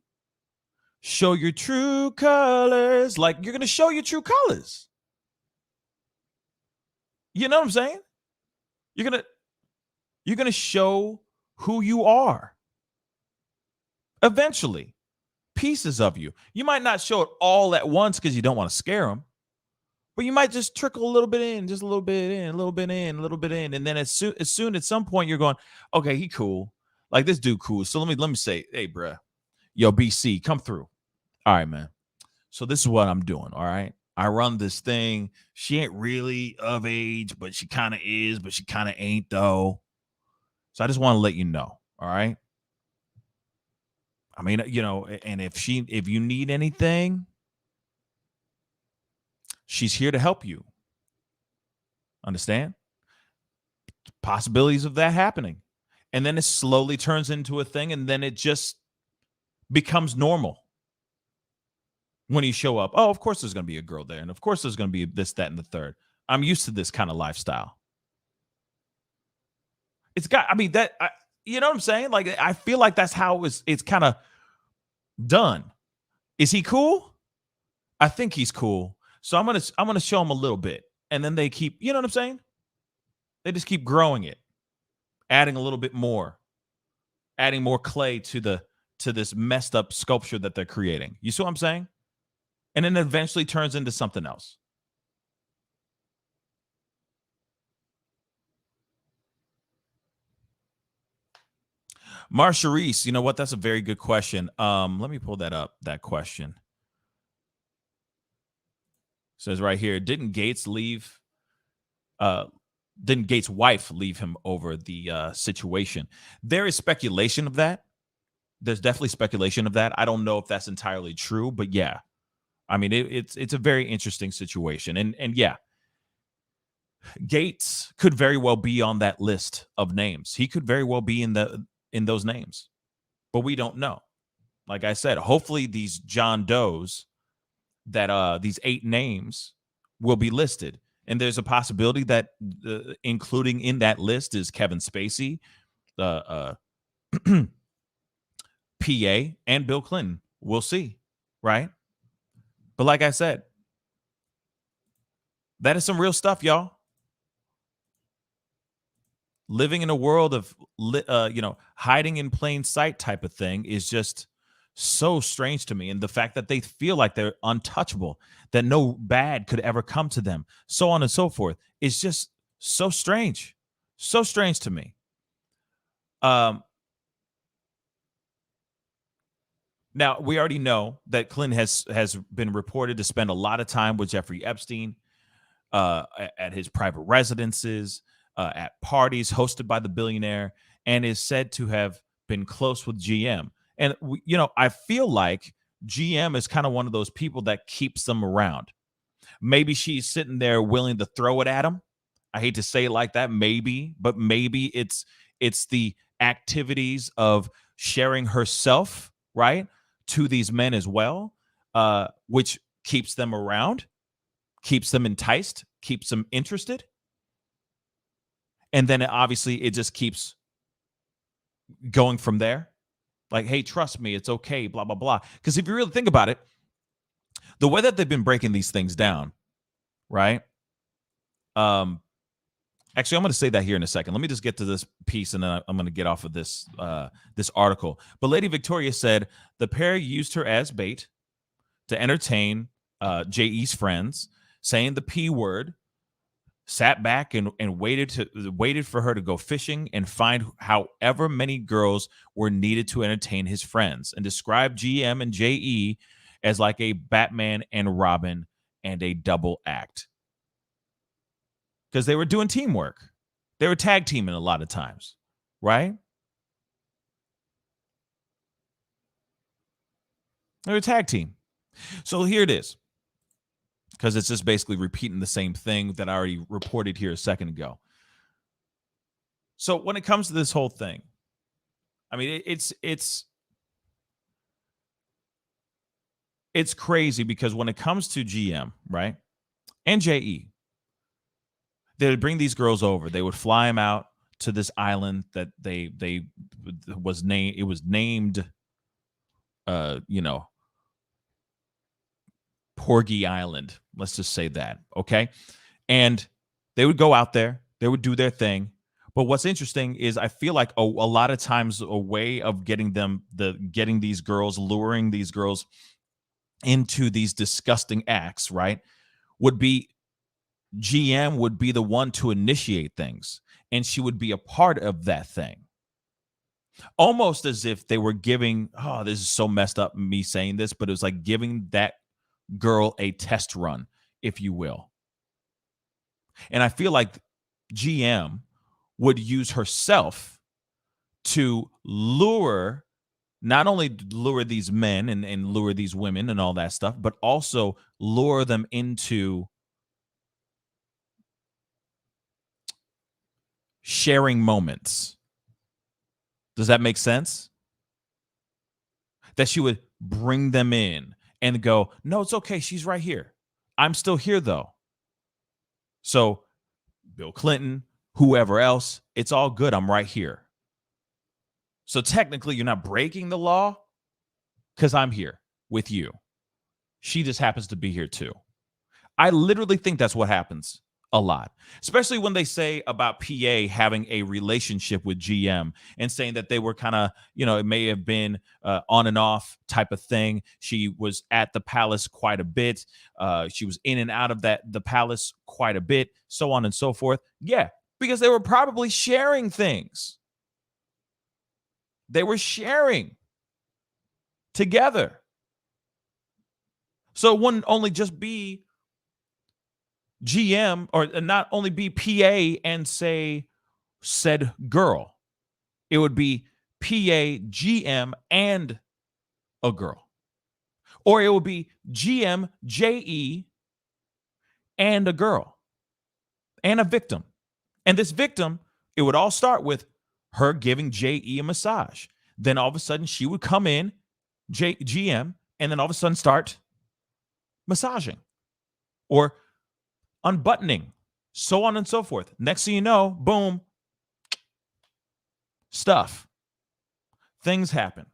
show your true colors. Like, you're going to show your true colors. You know what I'm saying? You're going to show who you are. Eventually, pieces of you. You might not show it all at once because you don't want to scare them, but you might just trickle a little bit in, just a little bit in, a little bit in, a little bit in, and then as soon at some point you're going, okay, he cool, like this dude cool. So let me say, hey, bruh, yo, BC, come through. All right, man. So this is what I'm doing. All right, I run this thing. She ain't really of age, but she kind of is, but she kind of ain't though. So I just want to let you know. All right. I mean, you know, and if you need anything, she's here to help you. Understand? Possibilities of that happening. And then it slowly turns into a thing, and then it just becomes normal. When you show up, oh, of course there's going to be a girl there, and of course there's going to be this, that, and the third. I'm used to this kind of lifestyle. It's got, I mean, you know what I'm saying? Like, I feel like that's how it's kind of done. Is he cool? I think he's cool. So I'm gonna show him a little bit, and then they keep, you know what I'm saying? They just keep growing it, adding a little bit more, adding more clay to this messed up sculpture that they're creating. You see what I'm saying? And then it eventually turns into something else. Marsha Reese, you know what? That's a very good question. Let me pull that up, that question. Says right here, didn't Gates' wife leave him over the situation? There is speculation of that. There's definitely speculation of that. I don't know if that's entirely true, but yeah. I mean, it's a very interesting situation. And yeah, Gates could very well be on that list of names. He could very well be in those names, but we don't know. Like I said, hopefully these John Does, that these 8 names will be listed. And there's a possibility that including in that list is Kevin Spacey, PA, and Bill Clinton. We'll see, right? But like I said, that is some real stuff, y'all. Living in a world of, hiding in plain sight type of thing is just so strange to me. And the fact that they feel like they're untouchable, that no bad could ever come to them, so on and so forth, is just so strange. So strange to me. Now, we already know that Clinton has been reported to spend a lot of time with Jeffrey Epstein at his private residences, at parties hosted by the billionaire, and is said to have been close with GM. And, I feel like GM is kind of one of those people that keeps them around. Maybe she's sitting there willing to throw it at him. I hate to say it like that, maybe, but maybe it's the activities of sharing herself, right, to these men as well, which keeps them around, keeps them enticed, keeps them interested. And then obviously it just keeps going from there. Like, hey, trust me, it's okay, blah, blah, blah. Because if you really think about it, the way that they've been breaking these things down, right? Actually, I'm going to say that here in a second. Let me just get to this piece, and then I'm going to get off of this this article. But Lady Victoria said the pair used her as bait to entertain J.E.'s friends, saying the P word, sat back and waited for her to go fishing and find however many girls were needed to entertain his friends, and described GM and J.E. as like a Batman and Robin and a double act. Because they were doing teamwork. They were tag teaming a lot of times, right? They were a tag team. So here it is. Because it's just basically repeating the same thing that I already reported here a second ago. So when it comes to this whole thing, I mean, it's crazy because when it comes to GM, right, and JE, they would bring these girls over. They would fly them out to this island that it was named, Porgy Island. Let's just say that, okay? And they would go out there, they would do their thing. But what's interesting is I feel like a lot of times a way of getting these girls, luring these girls into these disgusting acts, right, would be GM would be the one to initiate things, and she would be a part of that thing. Almost as if they were giving, oh, this is so messed up me saying this, but it was like giving that girl a test run, if you will. And I feel like GM would use herself to not only lure these men and lure these women and all that stuff, but also lure them into sharing moments. Does that make sense? That she would bring them in and go, no, it's okay. She's right here. I'm still here, though. So Bill Clinton, whoever else, it's all good. I'm right here. So technically, you're not breaking the law because I'm here with you. She just happens to be here, too. I literally think that's what happens a lot, especially when they say about PA having a relationship with GM and saying that they were kind of, it may have been on and off type of thing. She was at the palace quite a bit. She was in and out of the palace quite a bit, so on and so forth. Yeah, because they were probably sharing things. They were sharing together. So it wouldn't only just be GM, or not only be PA and say said girl. It would be PA, GM, and a girl. Or it would be GM, JE, and a girl. And a victim. And this victim, it would all start with her giving JE a massage. Then all of a sudden she would come in, GM, and then all of a sudden start massaging. Or unbuttoning, so on and so forth. Next thing you know, boom, stuff. Things happen.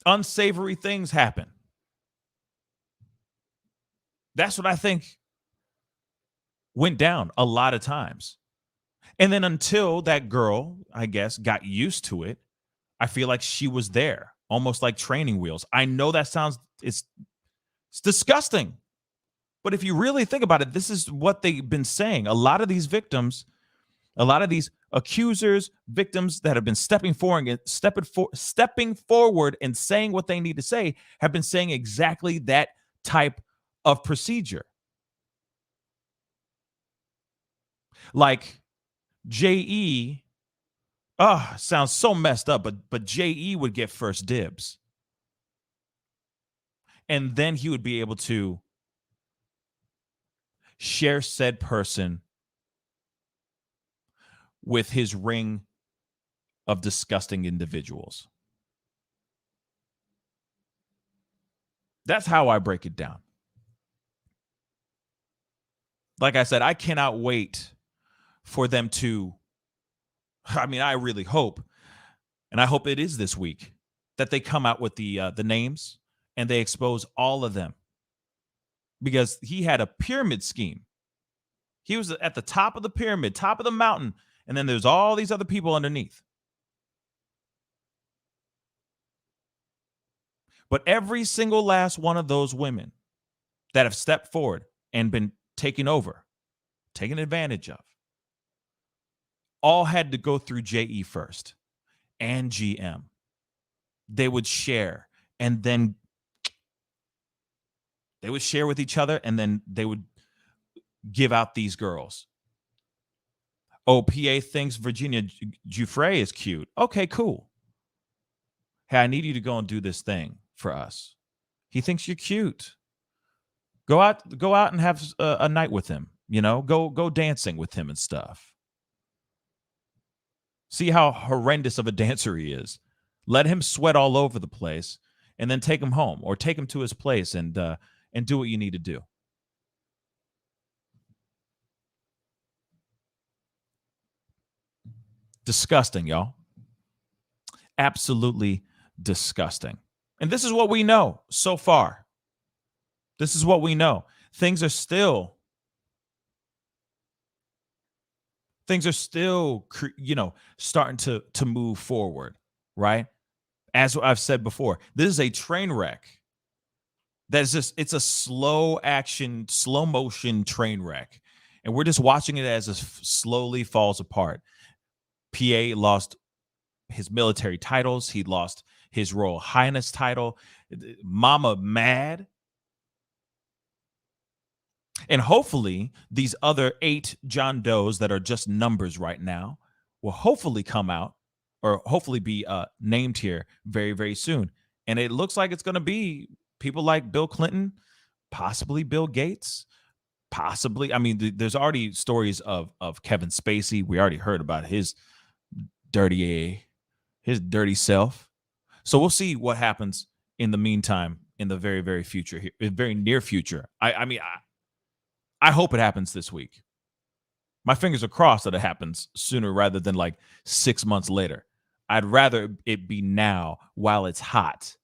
Unsavory things happen. That's what I think went down a lot of times. And then until that girl, I guess, got used to it, I feel like she was there, almost like training wheels. I know that sounds, it's disgusting. But if you really think about it, this is what they've been saying. A lot of these victims, a lot of these accusers, victims that have been stepping forward and saying what they need to say, have been saying exactly that type of procedure. Like JE, sounds so messed up, but JE would get first dibs. And then he would be able to share said person with his ring of disgusting individuals. That's how I break it down. Like I said, I cannot wait for them to, I really hope, and I hope it is this week, that they come out with the names and they expose all of them. Because he had a pyramid scheme. He was at the top of the pyramid, top of the mountain, and then there's all these other people underneath. But every single last one of those women that have stepped forward and been taken advantage of, all had to go through JE first and GM. They would share, and then they would share with each other, and then they would give out these girls. Oh, PA thinks Virginia Giuffre is cute. Okay, cool. Hey, I need you to go and do this thing for us. He thinks you're cute. Go out and have a night with him. Go dancing with him and stuff. See how horrendous of a dancer he is. Let him sweat all over the place, and then take him home or take him to his place and do what you need to do. Disgusting, y'all. Absolutely disgusting. And this is what we know so far. This is what we know. Things are still, starting to move forward, right? As I've said before, this is a train wreck. It's a slow action, slow motion train wreck. And we're just watching it as it slowly falls apart. PA lost his military titles. He lost his Royal Highness title. Mama mad. And hopefully these other 8 John Does that are just numbers right now will hopefully come out or hopefully be named here very, very soon. And it looks like it's going to be people like Bill Clinton, possibly Bill Gates, possibly. I mean, there's already stories of Kevin Spacey. We already heard about his dirty self. So we'll see what happens in the meantime, in the very, very future here, very near future. I hope it happens this week. My fingers are crossed that it happens sooner rather than like 6 months later. I'd rather it be now while it's hot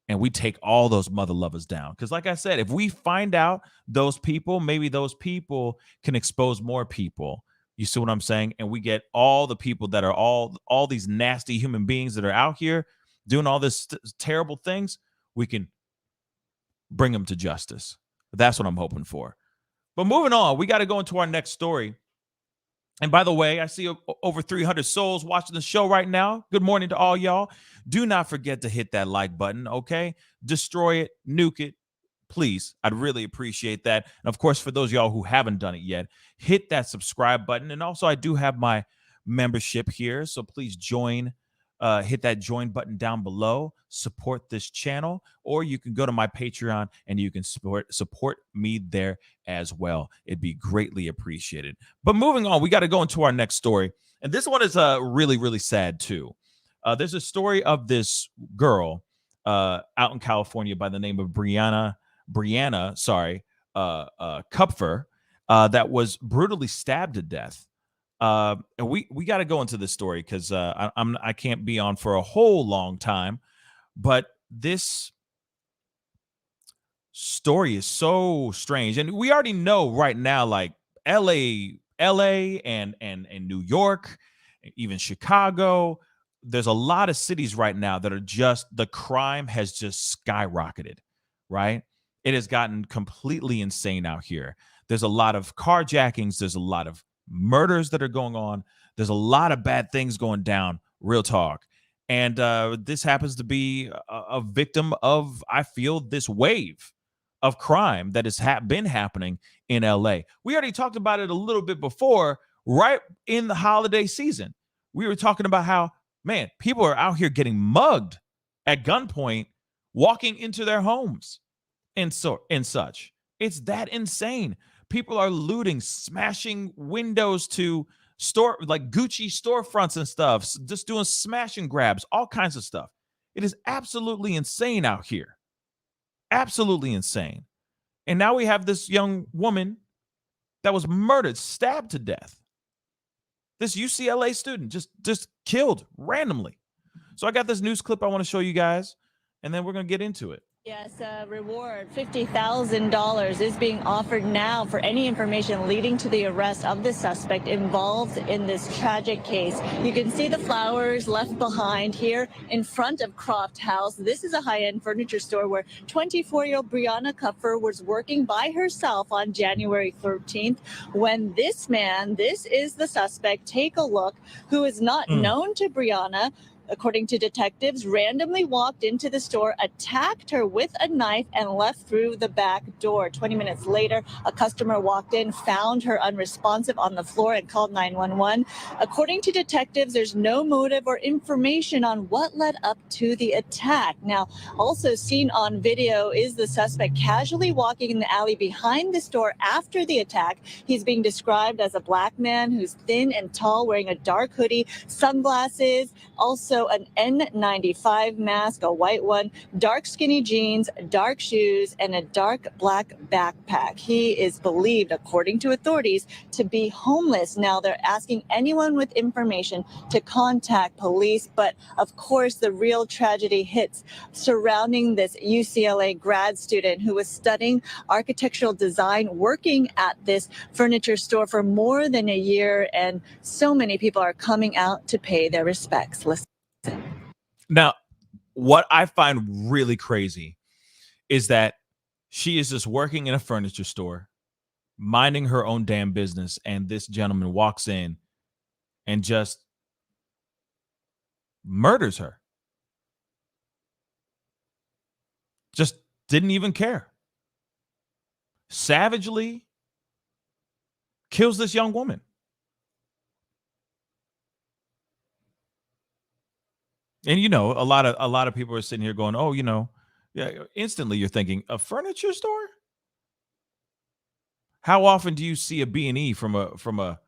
and we take all those mother lovers down. Because like I said, if we find out those people, maybe those people can expose more people. You see what I'm saying? And we get all the people that are all these nasty human beings that are out here doing all this terrible things. We can bring them to justice. That's what I'm hoping for. But moving on, we got to go into our next story. And by the way, I see over 300 souls watching the show right now. Good morning to all y'all. Do not forget to hit that like button, okay? Destroy it, nuke it, please. I'd really appreciate that. And of course, for those of y'all who haven't done it yet, hit that subscribe button. And also, I do have my membership here, so please join. Hit that join button down below, support this channel, or you can go to my Patreon and you can support me there as well. It'd be greatly appreciated. But moving on, we got to go into our next story. And this one is really, really sad too. There's a story of this girl out in California by the name of Brianna, Kupfer, that was brutally stabbed to death. And we got to go into this story because I can't be on for a whole long time, but this story is so strange, and we already know right now, like LA, and New York, even Chicago. There's a lot of cities right now that are just, the crime has just skyrocketed, right? It has gotten completely insane out here. There's a lot of carjackings. There's a lot of murders that are going on. There's a lot of bad things going down, real talk. And this happens to be a victim of, I feel, this wave of crime that has been happening in LA. We already talked about it a little bit before, right in the holiday season. We were talking about how, man, people are out here getting mugged at gunpoint, walking into their homes and such. It's that insane. People are looting, smashing windows to store, like Gucci storefronts and stuff, just doing smash and grabs, all kinds of stuff. It is absolutely insane out here. Absolutely insane. And now we have this young woman that was murdered, stabbed to death. This UCLA student just killed randomly. So I got this news clip I want to show you guys, and then we're going to get into it. Yes, reward $50,000 is being offered now for any information leading to the arrest of the suspect involved in this tragic case. You can see the flowers left behind here in front of Croft House. This is a high-end furniture store where 24-year-old Brianna Kupfer was working by herself on January 13th when this man, this is the suspect, take a look, who is not known to Brianna, according to detectives, randomly walked into the store, attacked her with a knife, and left through the back door. 20 minutes later, a customer walked in, found her unresponsive on the floor, and called 911. According to detectives, there's no motive or information on what led up to the attack. Now, also seen on video is the suspect casually walking in the alley behind the store after the attack. He's being described as a black man who's thin and tall, wearing a dark hoodie, sunglasses, also also an N95 mask, a white one, dark skinny jeans, dark shoes, and a dark black backpack. He is believed, according to authorities, to be homeless. Now they're asking anyone with information to contact police. But of course, the real tragedy hits surrounding this UCLA grad student who was studying architectural design, working at this furniture store for more than a year. And so many people are coming out to pay their respects. Listen. Now, what I find really crazy is that she is just working in a furniture store, minding her own damn business, and this gentleman walks in and just murders her. Just didn't even care. Savagely kills this young woman. And you know, a lot of people are sitting here going, "Oh, you know," yeah. Instantly, you're thinking, a furniture store? How often do you see a B&E from a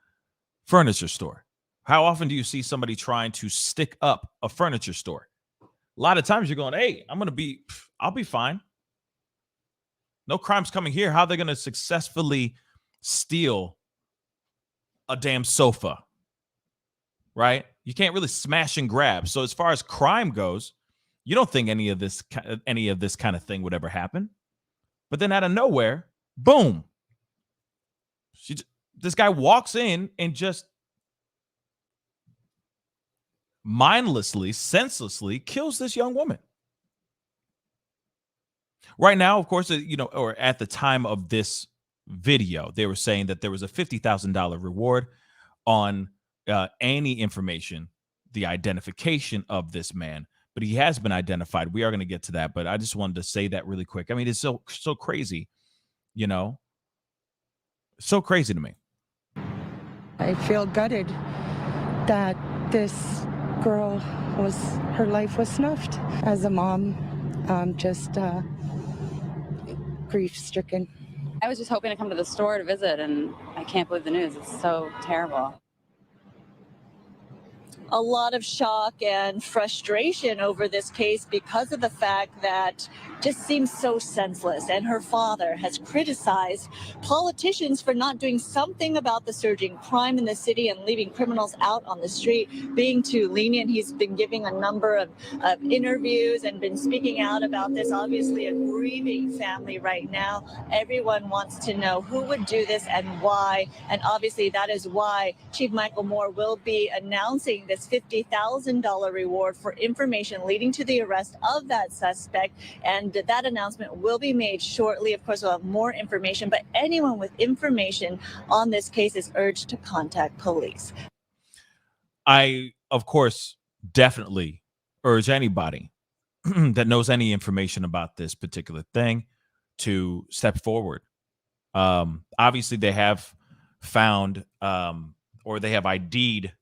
furniture store? How often do you see somebody trying to stick up a furniture store? A lot of times you're going, "Hey, I'll be fine. No crime's coming here." How are they going to successfully steal a damn sofa? Right? You can't really smash and grab. So as far as crime goes, you don't think any of this kind of thing would ever happen. But then out of nowhere, boom. This guy walks in and just mindlessly, senselessly kills this young woman. Right now, of course, you know, or at the time of this video, they were saying that there was a $50,000 reward on any information, the identification of this man. But he has been identified. We are going to get to that, but I just wanted to say that really quick. I mean, it's so crazy, you know, so crazy to me. I feel gutted that this girl her life was snuffed. As a mom, just grief-stricken. I was just hoping to come to the store to visit, and I can't believe the news. It's so terrible. A lot of shock and frustration over this case because of the fact that just seems so senseless. And her father has criticized politicians for not doing something about the surging crime in the city and leaving criminals out on the street, being too lenient. He's been giving a number of interviews and been speaking out about this. Obviously, a grieving family right now. Everyone wants to know who would do this and why. And obviously, that is why Chief Michael Moore will be announcing this $50,000 reward for information leading to the arrest of that suspect. And that announcement will be made shortly. Of course, we'll have more information, but anyone with information on this case is urged to contact police. I, of course, definitely urge anybody that knows any information about this particular thing to step forward. Obviously, they have found or they have ID'd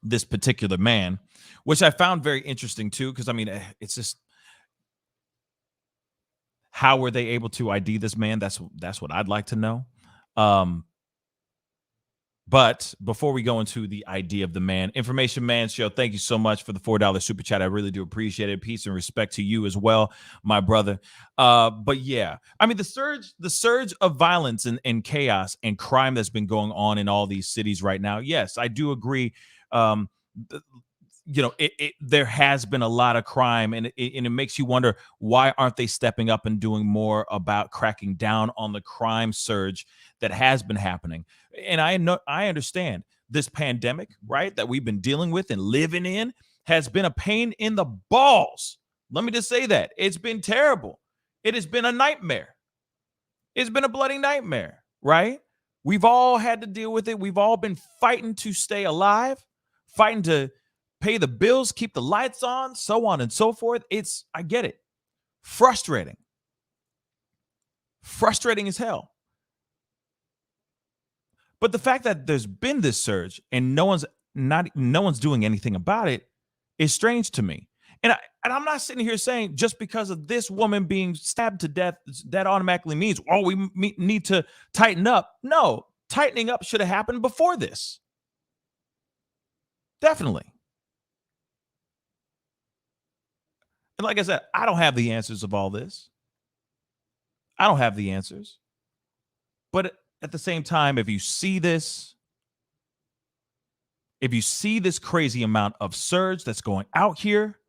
this particular man, which I found very interesting too, because I mean, it's just, how were they able to ID this man? That's what I'd like to know. But before we go into the ID of the man, Information Man Show, thank you so much for the $4 super chat. I really do appreciate it. Peace and respect to you as well, my brother. But yeah, I mean, the surge of violence and chaos and crime that's been going on in all these cities right now. Yes, I do agree. You know, there has been a lot of crime, and it makes you wonder, why aren't they stepping up and doing more about cracking down on the crime surge that has been happening? And I understand this pandemic, right, that we've been dealing with and living in has been a pain in the balls. Let me just say that. It's been terrible. It has been a nightmare. It's been a bloody nightmare, right? We've all had to deal with it. We've all been fighting to stay alive, fighting to pay the bills, keep the lights on, so on and so forth. I get it. Frustrating. Frustrating as hell. But the fact that there's been this surge and no one's doing anything about it is strange to me. And I'm not sitting here saying just because of this woman being stabbed to death, that automatically means, oh, we need to tighten up. No, tightening up should have happened before this. Definitely. And like I said, I don't have the answers of all this. I don't have the answers. But at the same time, if you see this crazy amount of surge that's going out here,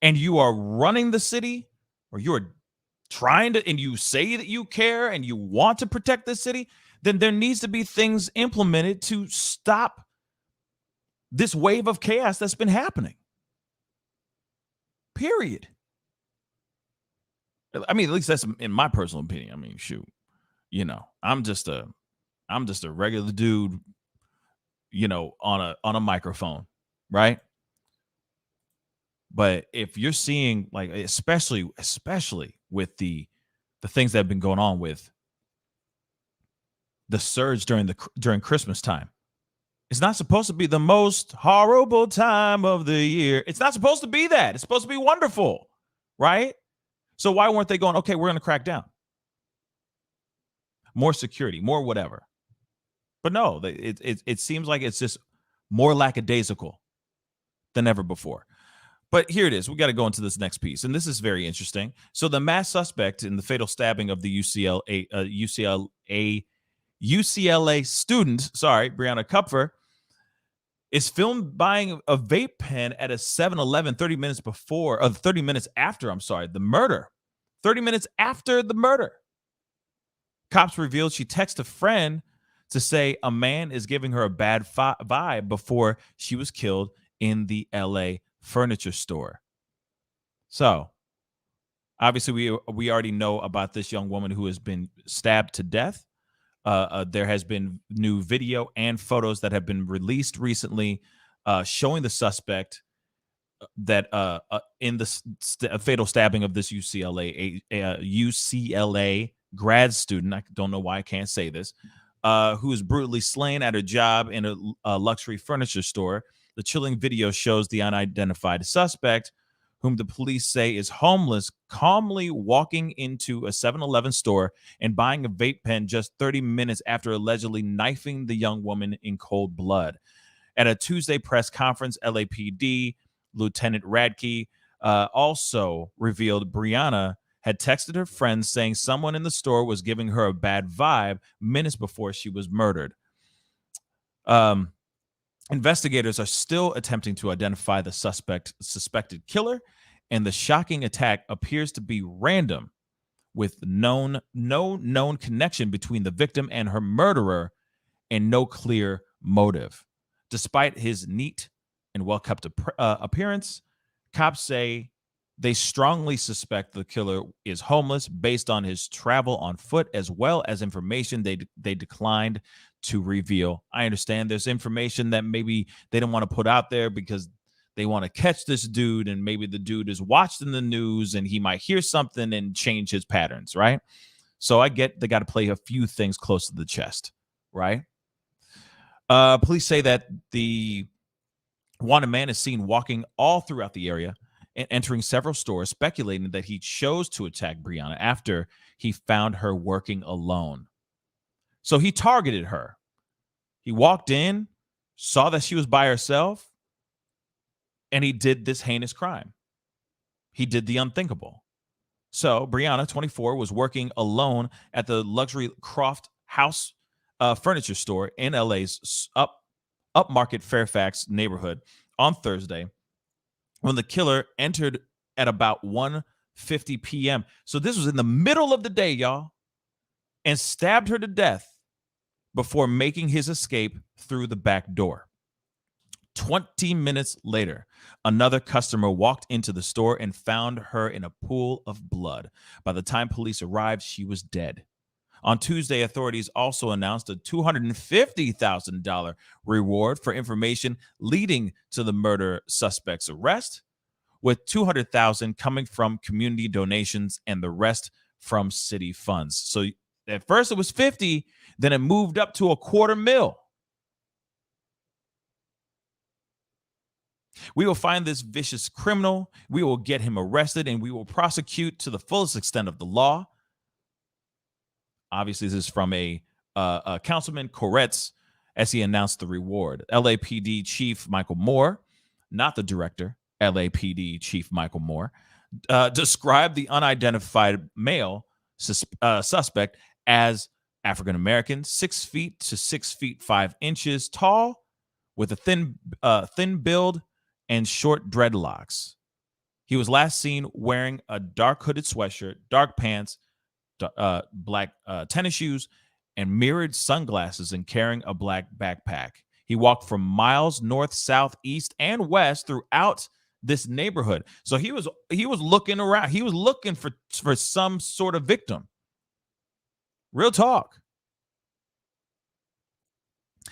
and you are running the city, or you're trying to, and you say that you care and you want to protect the city, then there needs to be things implemented to stop this wave of chaos that's been happening. Period. I mean, at least that's in my personal opinion. I mean, shoot, I'm just a regular dude, on a microphone, right? But if you're seeing, like, especially with the things that have been going on with the surge during Christmas time, it's not supposed to be the most horrible time of the year. It's not supposed to be that. It's supposed to be wonderful, right? So why weren't they going, okay, we're going to crack down? More security, more whatever. But no, it seems like it's just more lackadaisical than ever before. But here it is. We got to go into this next piece, and this is very interesting. So the mass suspect in the fatal stabbing of the UCLA student, Brianna Kupfer, is filmed buying a vape pen at a 7-Eleven 30 minutes after the murder. 30 minutes after the murder. Cops revealed she texted a friend to say a man is giving her a bad vibe before she was killed in the LA furniture store. So, obviously, we already know about this young woman who has been stabbed to death. There has been new video and photos that have been released recently showing the suspect that in the fatal stabbing of this UCLA grad student. I don't know why I can't say this. Who was brutally slain at her job in a luxury furniture store. The chilling video shows the unidentified suspect, whom the police say is homeless, calmly walking into a 7-Eleven store and buying a vape pen just 30 minutes after allegedly knifing the young woman in cold blood. At a Tuesday press conference, LAPD Lieutenant Radke also revealed Brianna had texted her friends saying someone in the store was giving her a bad vibe minutes before she was murdered. Investigators are still attempting to identify the suspected killer, and the shocking attack appears to be random, with no known connection between the victim and her murderer, and no clear motive. Despite his neat and well-kept appearance, cops say they strongly suspect the killer is homeless based on his travel on foot, as well as information they declined to reveal. I understand there's information that maybe they don't want to put out there because they want to catch this dude, and maybe the dude is watched in the news and he might hear something and change his patterns, right? So I get they got to play a few things close to the chest, right? Police say that the wanted man is seen walking all throughout the area and entering several stores, speculating that he chose to attack Brianna after he found her working alone. So he targeted her. He walked in, saw that she was by herself, and he did this heinous crime. He did the unthinkable. So Brianna, 24, was working alone at the luxury Croft House furniture store in LA's upmarket Fairfax neighborhood on Thursday when the killer entered at about 1:50 p.m. So this was in the middle of the day, y'all, and stabbed her to death before making his escape through the back door. 20 minutes later, another customer walked into the store and found her in a pool of blood. By the time police arrived, she was dead. On Tuesday, authorities also announced a $250,000 reward for information leading to the murder suspect's arrest, with $200,000 coming from community donations and the rest from city funds. So at first it was 50, then it moved up to $250,000. We will find this vicious criminal, we will get him arrested, and we will prosecute to the fullest extent of the law. Obviously, this is from a Councilman Koretz as he announced the reward. LAPD Chief Michael Moore, not the director, LAPD Chief Michael Moore, described the unidentified male suspect as African American, 6 feet to 6 feet 5 inches tall, with a thin build and short dreadlocks. He was last seen wearing a dark hooded sweatshirt, dark pants, black tennis shoes, and mirrored sunglasses, and carrying a black backpack. He walked from miles north, south, east, and west throughout this neighborhood. So he was looking around. He was looking for some sort of victim. Real talk.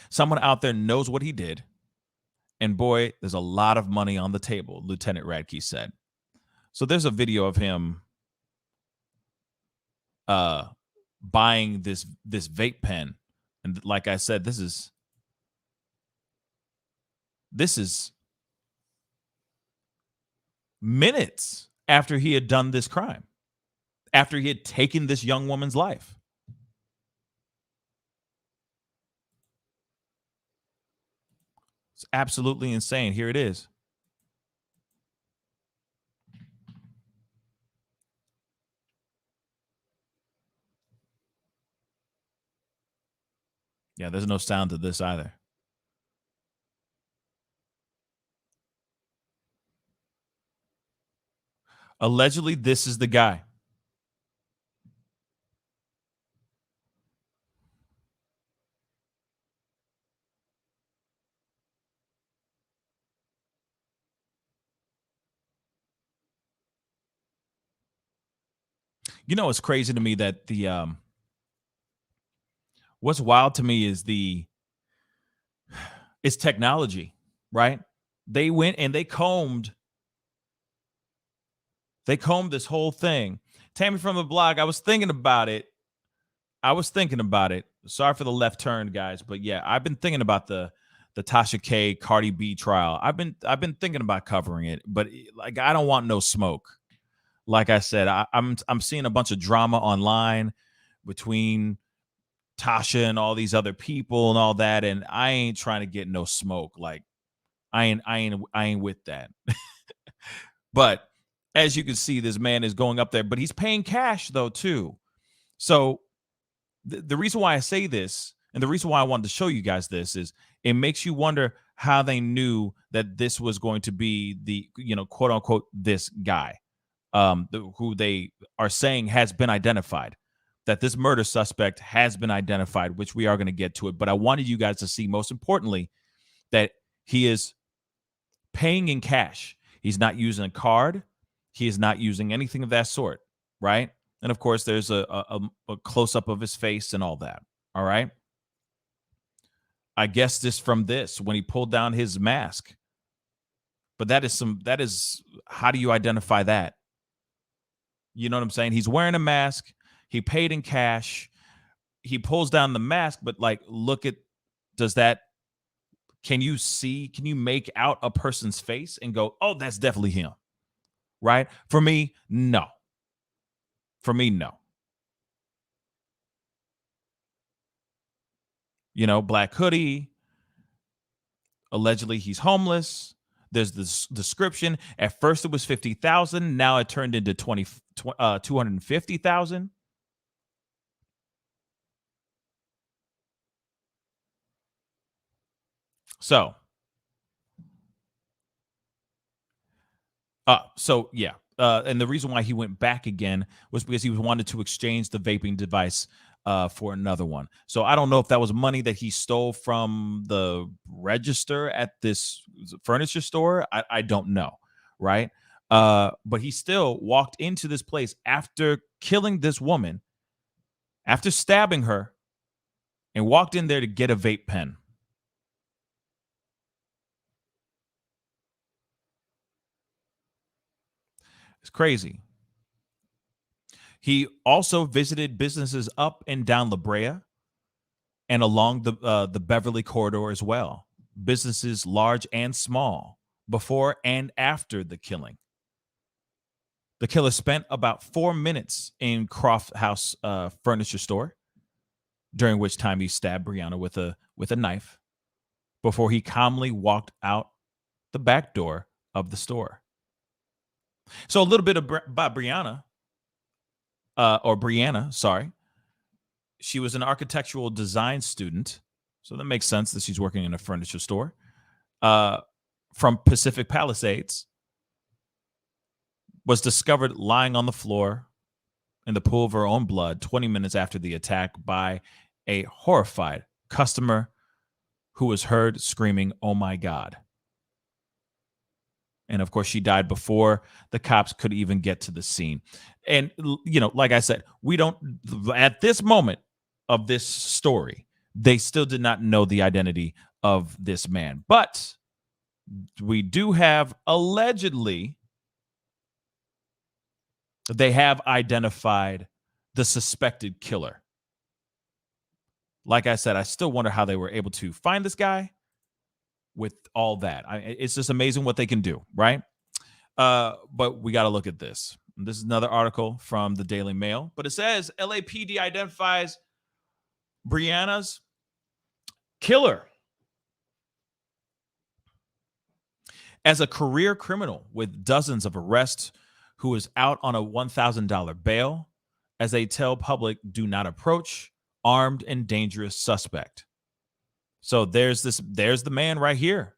Someone out there knows what he did. And boy, there's a lot of money on the table, Lieutenant Radke said. So there's a video of him buying this vape pen. And like I said, this is minutes after he had done this crime, after he had taken this young woman's life. It's absolutely insane. Here it is. Yeah, there's no sound to this either. Allegedly, this is the guy. You know, it's crazy to me that what's wild to me is it's technology, right? They went and they combed this whole thing. Tammy from the blog, I was thinking about it. Sorry for the left turn, guys, but yeah, I've been thinking about the Tasha K Cardi B trial. I've been thinking about covering it, but like I don't want no smoke. Like I said, I'm seeing a bunch of drama online between Tasha and all these other people and all that, and I ain't trying to get no smoke. Like I ain't with that. But as you can see, this man is going up there, but he's paying cash though too. So the reason why I say this, and the reason why I wanted to show you guys this, is it makes you wonder how they knew that this was going to be the, quote unquote, this guy, who they are saying has been identified, that this murder suspect has been identified, which we are going to get to it. But I wanted you guys to see, most importantly, that he is paying in cash. He's not using a card. He is not using anything of that sort, right? And of course, there's a close-up of his face and all that, all right? I guess this from this, when he pulled down his mask. But that is, how do you identify that? You know what I'm saying? He's wearing a mask. He paid in cash. He pulls down the mask, but like, look at, can you make out a person's face and go, oh, that's definitely him, right? For me, no. Black hoodie. Allegedly, he's homeless. There's this description. At first, it was 50,000. Now it turned into 250,000. So yeah. And the reason why he went back again was because he wanted to exchange the vaping device for another one. So I don't know if that was money that he stole from the register at this furniture store. I don't know, right? But he still walked into this place after killing this woman, after stabbing her, and walked in there to get a vape pen. It's crazy. He also visited businesses up and down La Brea and along the Beverly corridor as well. Businesses large and small, before and after the killing. The killer spent about 4 minutes in Croft House furniture store, during which time he stabbed Brianna with a knife, before he calmly walked out the back door of the store. So a little bit about Brianna, or Brianna, sorry. She was an architectural design student, so that makes sense that she's working in a furniture store. From Pacific Palisades, was discovered lying on the floor in the pool of her own blood 20 minutes after the attack by a horrified customer who was heard screaming, "Oh my God." And of course, she died before the cops could even get to the scene. And, you know, like I said, we don't, at this moment of this story, they still did not know the identity of this man. But we do have, allegedly, they have identified the suspected killer. Like I said, I still wonder how they were able to find this guy with all that. It's just amazing what they can do, right? But we got to look at this. This is another article from the Daily Mail, but it says LAPD identifies Brianna's killer as a career criminal with dozens of arrests, who is out on a $1,000 bail as they tell public do not approach armed and dangerous suspect. So there's the man right here.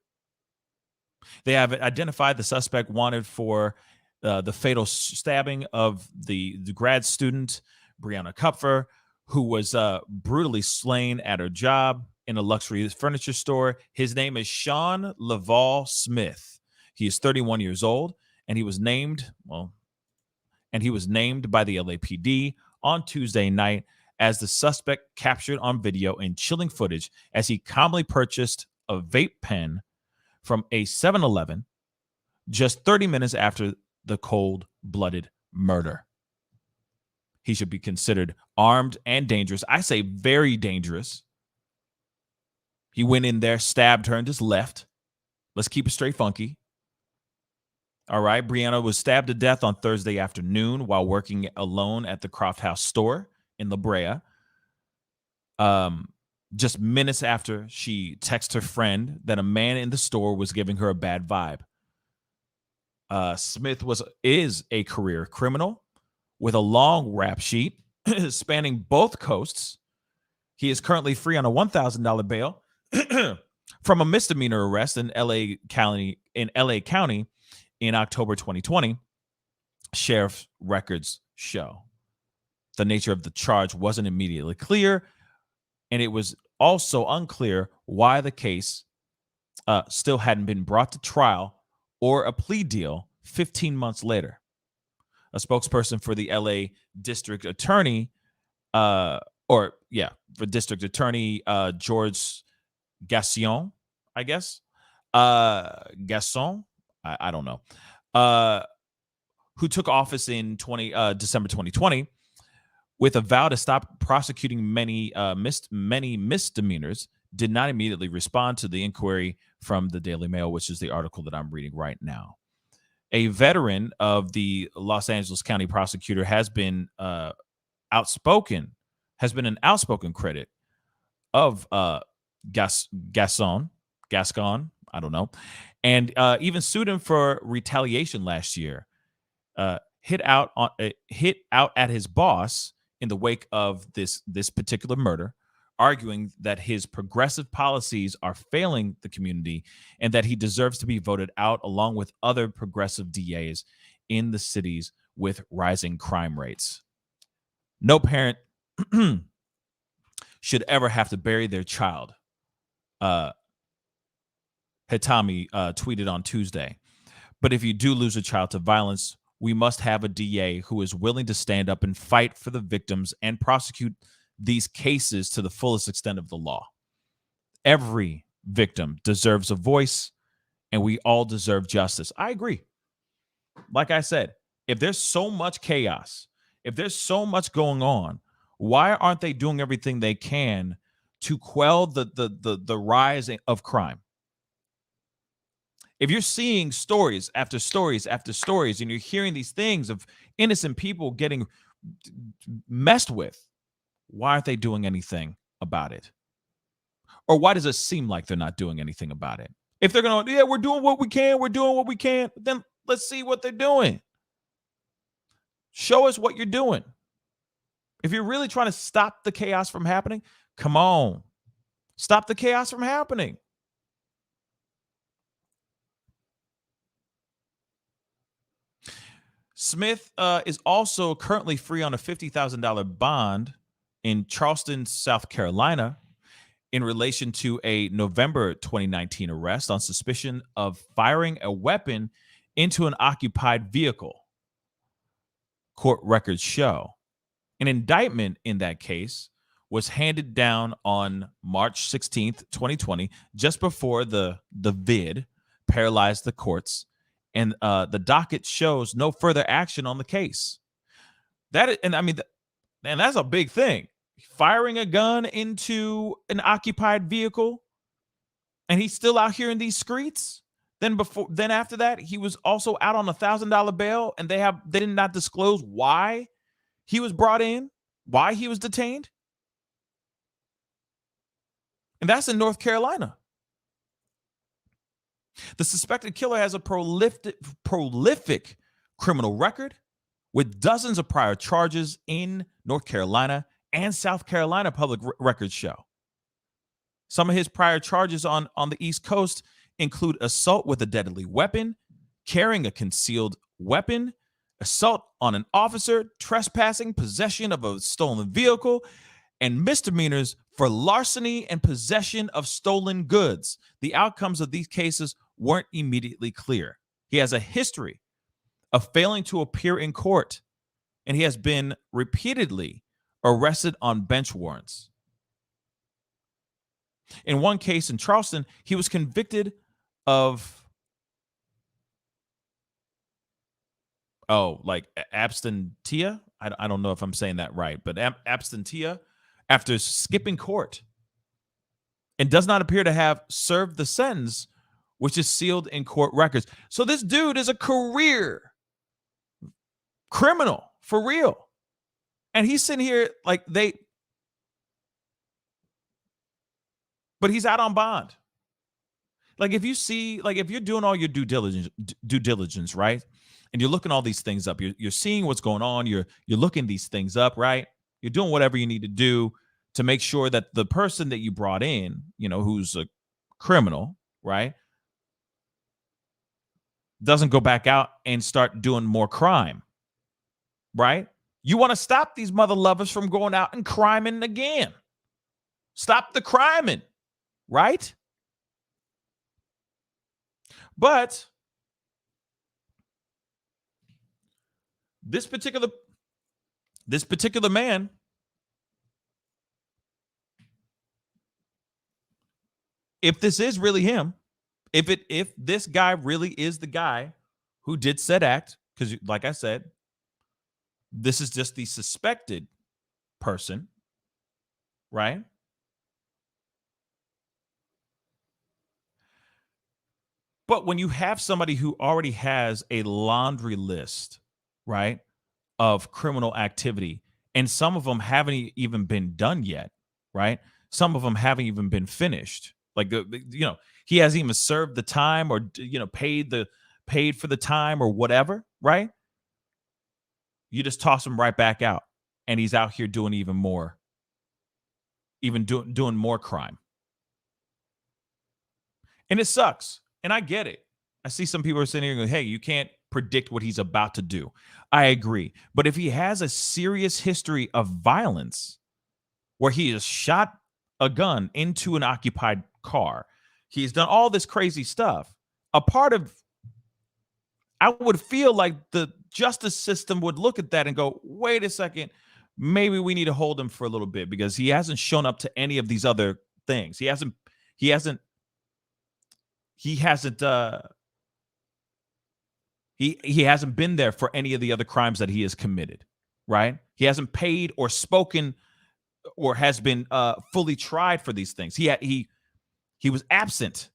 They have identified the suspect wanted for the fatal stabbing of the grad student, Brianna Kupfer, who was brutally slain at her job in a luxury furniture store. His name is Sean Laval Smith. He is 31 years old, and he was named by the LAPD on Tuesday night as the suspect captured on video in chilling footage as he calmly purchased a vape pen from a 7-Eleven just 30 minutes after the cold-blooded murder. He should be considered armed and dangerous. I say very dangerous. He went in there, stabbed her, and just left. Let's keep it straight funky. All right. Brianna was stabbed to death on Thursday afternoon while working alone at the Croft House store in La Brea. Just minutes after she texted her friend that a man in the store was giving her a bad vibe. Smith is a career criminal with a long rap sheet spanning both coasts. He is currently free on a $1,000 bail from a misdemeanor arrest in LA County in October 2020, sheriff's records show. The nature of the charge wasn't immediately clear, and it was also unclear why the case still hadn't been brought to trial or a plea deal 15 months later. A spokesperson for the LA District Attorney, George Gassion, I guess. I don't know. Who took office in December 2020 with a vow to stop prosecuting many misdemeanors, did not immediately respond to the inquiry from the Daily Mail, which is the article that I'm reading right now. A veteran of the Los Angeles County prosecutor has been an outspoken critic of Gascon, I don't know, and even sued him for retaliation last year. Hit out at his boss in the wake of this particular murder, arguing that his progressive policies are failing the community and that he deserves to be voted out along with other progressive DAs in the cities with rising crime rates. No parent should ever have to bury their child, Hitami tweeted on Tuesday. But if you do lose a child to violence, we must have a DA who is willing to stand up and fight for the victims and prosecute these cases to the fullest extent of the law. Every victim deserves a voice, and we all deserve justice. I agree. Like I said, if there's so much chaos, if there's so much going on, why aren't they doing everything they can to quell the rise of crime? If you're seeing stories after stories after stories, and you're hearing these things of innocent people getting messed with, why aren't they doing anything about it? Or why does it seem like they're not doing anything about it? If they're going to, we're doing what we can, then let's see what they're doing. Show us what you're doing. If you're really trying to stop the chaos from happening, come on. Stop the chaos from happening. Smith is also currently free on a $50,000 bond in Charleston, South Carolina, in relation to a November 2019 arrest on suspicion of firing a weapon into an occupied vehicle. Court records show. An indictment in that case was handed down on March 16th, 2020, just before the vid paralyzed the courts, and the docket shows no further action on the case. And that's a big thing. Firing a gun into an occupied vehicle, and he's still out here in these streets. Then after that, he was also out on $1,000 bail, and they did not disclose why he was brought in, why he was detained. And that's in North Carolina. The suspected killer has a prolific criminal record with dozens of prior charges in North Carolina and South Carolina, public records show. Some of his prior charges on the East Coast include assault with a deadly weapon, carrying a concealed weapon, assault on an officer, trespassing, possession of a stolen vehicle, and misdemeanors for larceny and possession of stolen goods. The outcomes of these cases weren't immediately clear. He has a history of failing to appear in court, and he has been repeatedly arrested on bench warrants. In one case in Charleston, he was convicted of absentia. I don't know if I'm saying that right, but absentia after skipping court, and does not appear to have served the sentence, which is sealed in court records. So this dude is a career criminal for real. And he's sitting here but he's out on bond. If you're doing all your due diligence, right? And you're looking all these things up, you're seeing what's going on, you're looking these things up, right? You're doing whatever you need to do to make sure that the person that you brought in, who's a criminal, right, doesn't go back out and start doing more crime, right? You want to stop these mother lovers from going out and criming again. Stop the criming, right? But this particular man, if this is really him, if this guy really is the guy who did said act, because like I said, this is just the suspected person, right? But when you have somebody who already has a laundry list, right, of criminal activity, and some of them haven't even been done yet, right? Some of them haven't even been finished. He hasn't even served the time or, paid for the time or whatever, right? You just toss him right back out, and he's out here doing even more, doing more crime. And it sucks. And I get it. I see some people are sitting here going, hey, you can't predict what he's about to do. I agree. But if he has a serious history of violence where he has shot a gun into an occupied car, he's done all this crazy stuff, I would feel like the justice system would look at that and go, wait a second, maybe we need to hold him for a little bit because he hasn't shown up to any of these other things. He hasn't been there for any of the other crimes that he has committed, right? He hasn't paid or spoken or has been fully tried for these things. He was absent,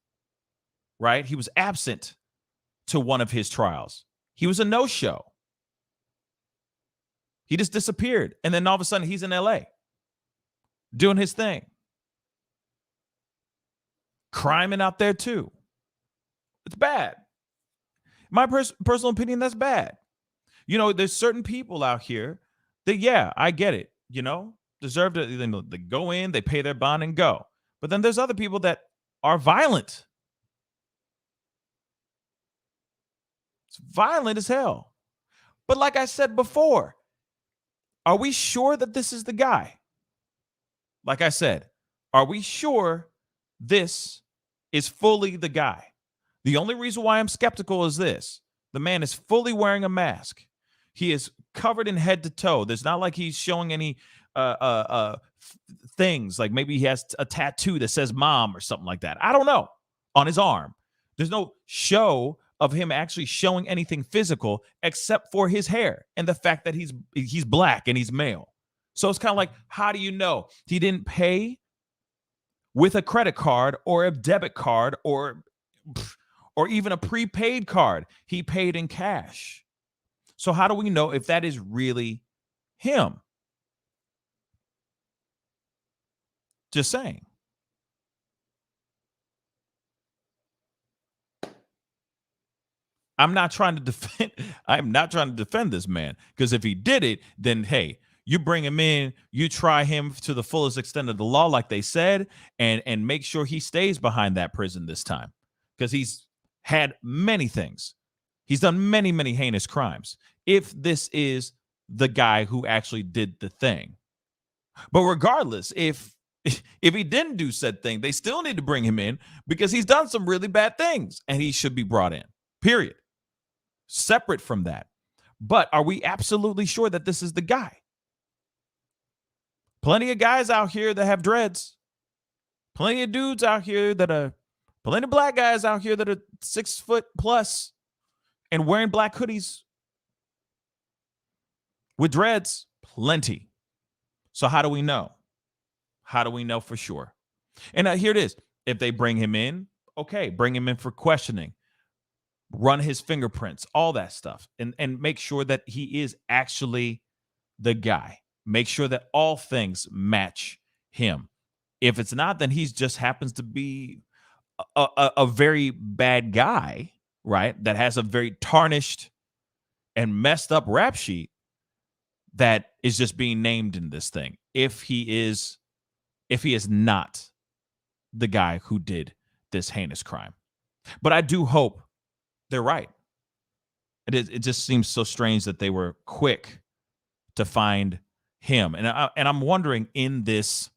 right? He was absent to one of his trials. He was a no-show. He just disappeared. And then all of a sudden he's in LA doing his thing. Criming out there too. It's bad. My personal opinion, that's bad. You know, there's certain people out here that, yeah, I get it, you know, deserve to, they go in, they pay their bond and go. But then there's other people that are violent. It's violent as hell. But like I said before, are we sure that this is the guy? Like I said, are we sure this is fully the guy? The only reason why I'm skeptical is this. The man is fully wearing a mask. He is covered in head to toe. There's not like he's showing any things, like maybe he has a tattoo that says mom or something like that. I don't know, on his arm. There's no show of him actually showing anything physical except for his hair and the fact that he's black and he's male. So it's kind of like, how do you know he didn't pay with a credit card or a debit card or even a prepaid card? He paid in cash. So how do we know if that is really him? Just saying. I'm not trying to defend this man, because if he did it, then hey, you bring him in, you try him to the fullest extent of the law, like they said, and make sure he stays behind that prison this time, because he's had many things. He's done many, many heinous crimes. If this is the guy who actually did the thing. But regardless, if he didn't do said thing, they still need to bring him in, because he's done some really bad things and he should be brought in, period. Separate from that. But are we absolutely sure that this is the guy? Plenty of guys out here that have dreads. Plenty of dudes out here plenty of black guys out here that are 6 foot plus and wearing black hoodies with dreads. Plenty. So how do we know? How do we know for sure? And here it is. If they bring him in, okay, bring him in for questioning. Run his fingerprints, all that stuff, and make sure that he is actually the guy. Make sure that all things match him. If it's not, then he just happens to be a very bad guy, right? That has a very tarnished and messed up rap sheet that is just being named in this thing. If he is not the guy who did this heinous crime. But I do hope they're right. It just seems so strange that they were quick to find him. And I'm wondering in this,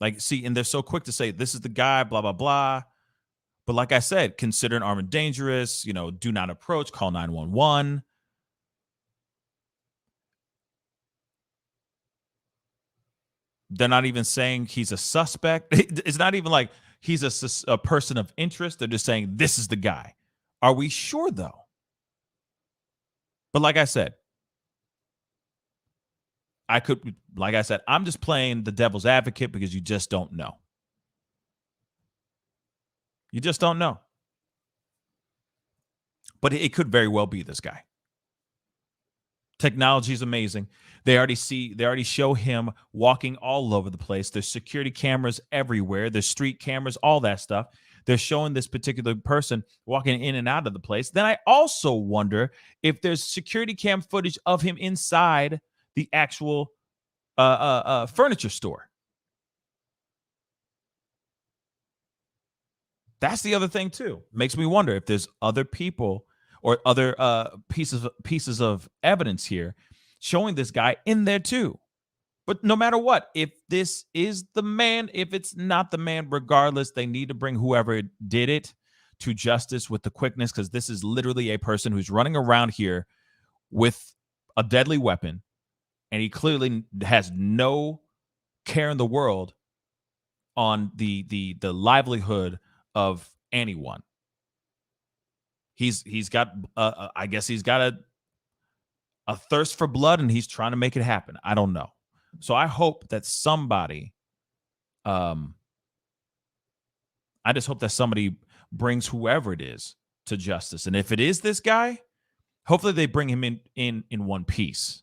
like, see, and they're so quick to say, this is the guy, blah, blah, blah. But like I said, consider an armed and dangerous, do not approach, call 911. They're not even saying he's a suspect. It's not even like he's a person of interest. They're just saying, this is the guy. Are we sure, though? But like I said, I'm just playing the devil's advocate, because you just don't know. You just don't know. But it could very well be this guy. Technology is amazing. They already show him walking all over the place. There's security cameras everywhere. There's street cameras, all that stuff. They're showing this particular person walking in and out of the place. Then I also wonder if there's security cam footage of him inside the actual furniture store. That's the other thing too. Makes me wonder if there's other people or other pieces of evidence here showing this guy in there too. But no matter what, if this is the man, if it's not the man, regardless, they need to bring whoever did it to justice with the quickness, because this is literally a person who's running around here with a deadly weapon, and he clearly has no care in the world on the livelihood of anyone. He's got I guess he's got a thirst for blood, and he's trying to make it happen. I don't know. So I hope that somebody, I just hope that somebody brings whoever it is to justice. And if it is this guy, hopefully they bring him in one piece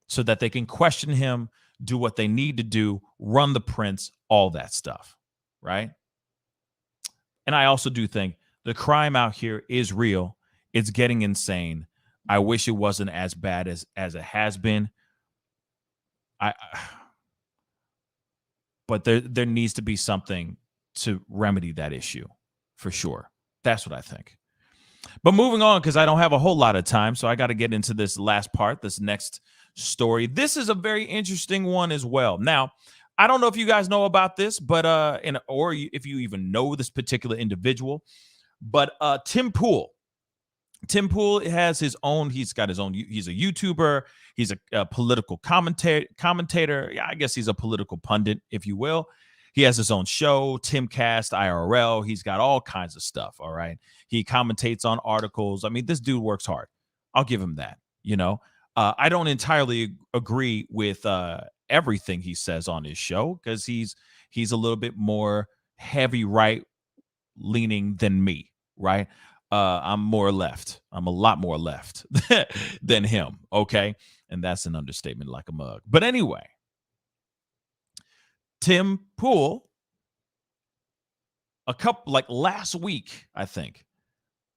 so that they can question him, do what they need to do, run the prints, all that stuff, right? And I also do think the crime out here is real. It's getting insane. I wish it wasn't as bad as it has been. But there needs to be something to remedy that issue for sure. That's what I think. But moving on, because I don't have a whole lot of time, so I got to get into this last part, this next story. This is a very interesting one as well. Now, I don't know if you guys know about this, but if you even know this particular individual, but Tim Pool has his own. He's got his own. He's a YouTuber. He's a political commentator. Yeah, I guess he's a political pundit, if you will. He has his own show, Timcast IRL. He's got all kinds of stuff. All right. He commentates on articles. I mean, this dude works hard. I'll give him that. You know, I don't entirely agree with everything he says on his show, because he's a little bit more heavy right leaning than me. Right. I'm more left. I'm a lot more left than him. Okay. And that's an understatement like a mug. But anyway, Tim Pool, last week, I think,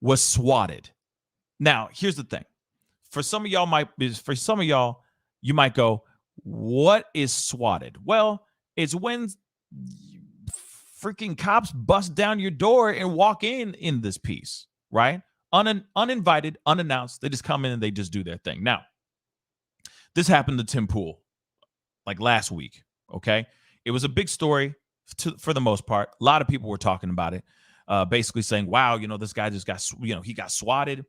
was swatted. Now, here's the thing. For some of y'all, you might go, what is swatted? Well, it's when freaking cops bust down your door and walk in this piece, right? Uninvited, unannounced. They just come in and they just do their thing. Now, this happened to Tim Pool like last week, okay? It was a big story for the most part. A lot of people were talking about it, basically saying, wow, this guy just got, he got swatted.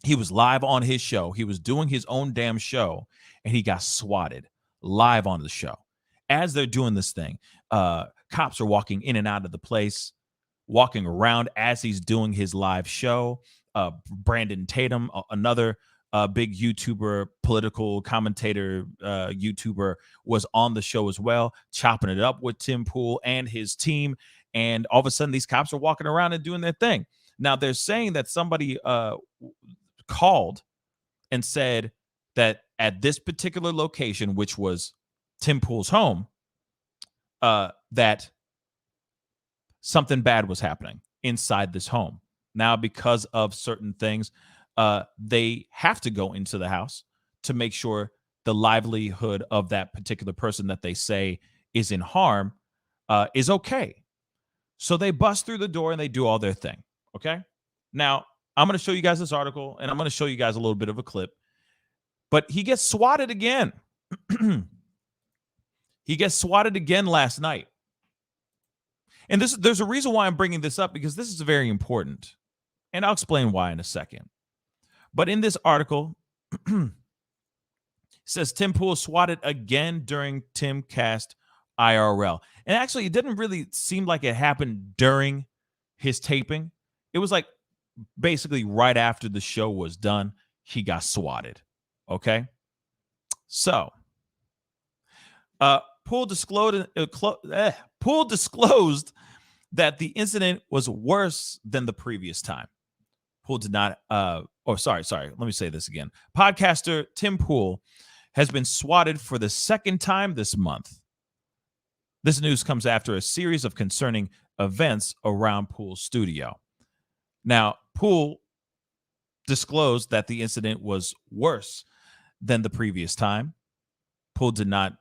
He was live on his show. He was doing his own damn show, and he got swatted live on the show. As they're doing this thing, cops are walking in and out of the place, walking around as he's doing his live show. Brandon Tatum, another big YouTuber, political commentator, YouTuber, was on the show as well, chopping it up with Tim Pool and his team. And all of a sudden, these cops are walking around and doing their thing. Now, they're saying that somebody called and said that at this particular location, which was Tim Pool's home, that something bad was happening inside this home. Now, because of certain things, they have to go into the house to make sure the livelihood of that particular person that they say is in harm is okay. So they bust through the door and they do all their thing. Okay. Now, I'm going to show you guys this article, and I'm going to show you guys a little bit of a clip. But he gets swatted again. He gets swatted again last night. And there's a reason why I'm bringing this up, because this is very important. And I'll explain why in a second. But in this article, it says Tim Pool swatted again during Timcast IRL. And actually, it didn't really seem like it happened during his taping. It was like basically right after the show was done, he got swatted. Okay? So, Pool disclosed that the incident was worse than the previous time. Pool did not, sorry. Let me say this again. Podcaster Tim Pool has been swatted for the second time this month. This news comes after a series of concerning events around Pool's studio. Now, Pool disclosed that the incident was worse than the previous time. Pool did not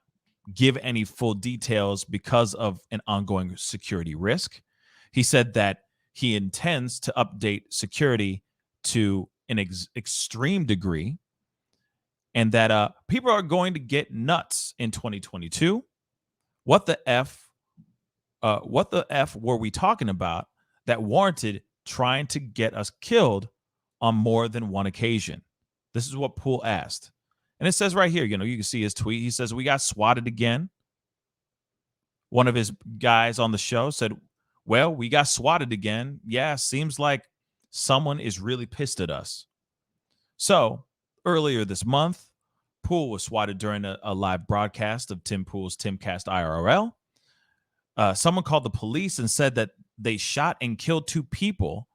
give any full details because of an ongoing security risk. He said that he intends to update security to an extreme degree, and that people are going to get nuts in 2022. What the F were we talking about that warranted trying to get us killed on more than one occasion? This is what Pool asked. And it says right here, you can see his tweet. He says, we got swatted again. One of his guys on the show said, well, we got swatted again. Yeah, seems like someone is really pissed at us. So earlier this month, Pool was swatted during a live broadcast of Tim Pool's Timcast IRL. Someone called the police and said that they shot and killed 2 people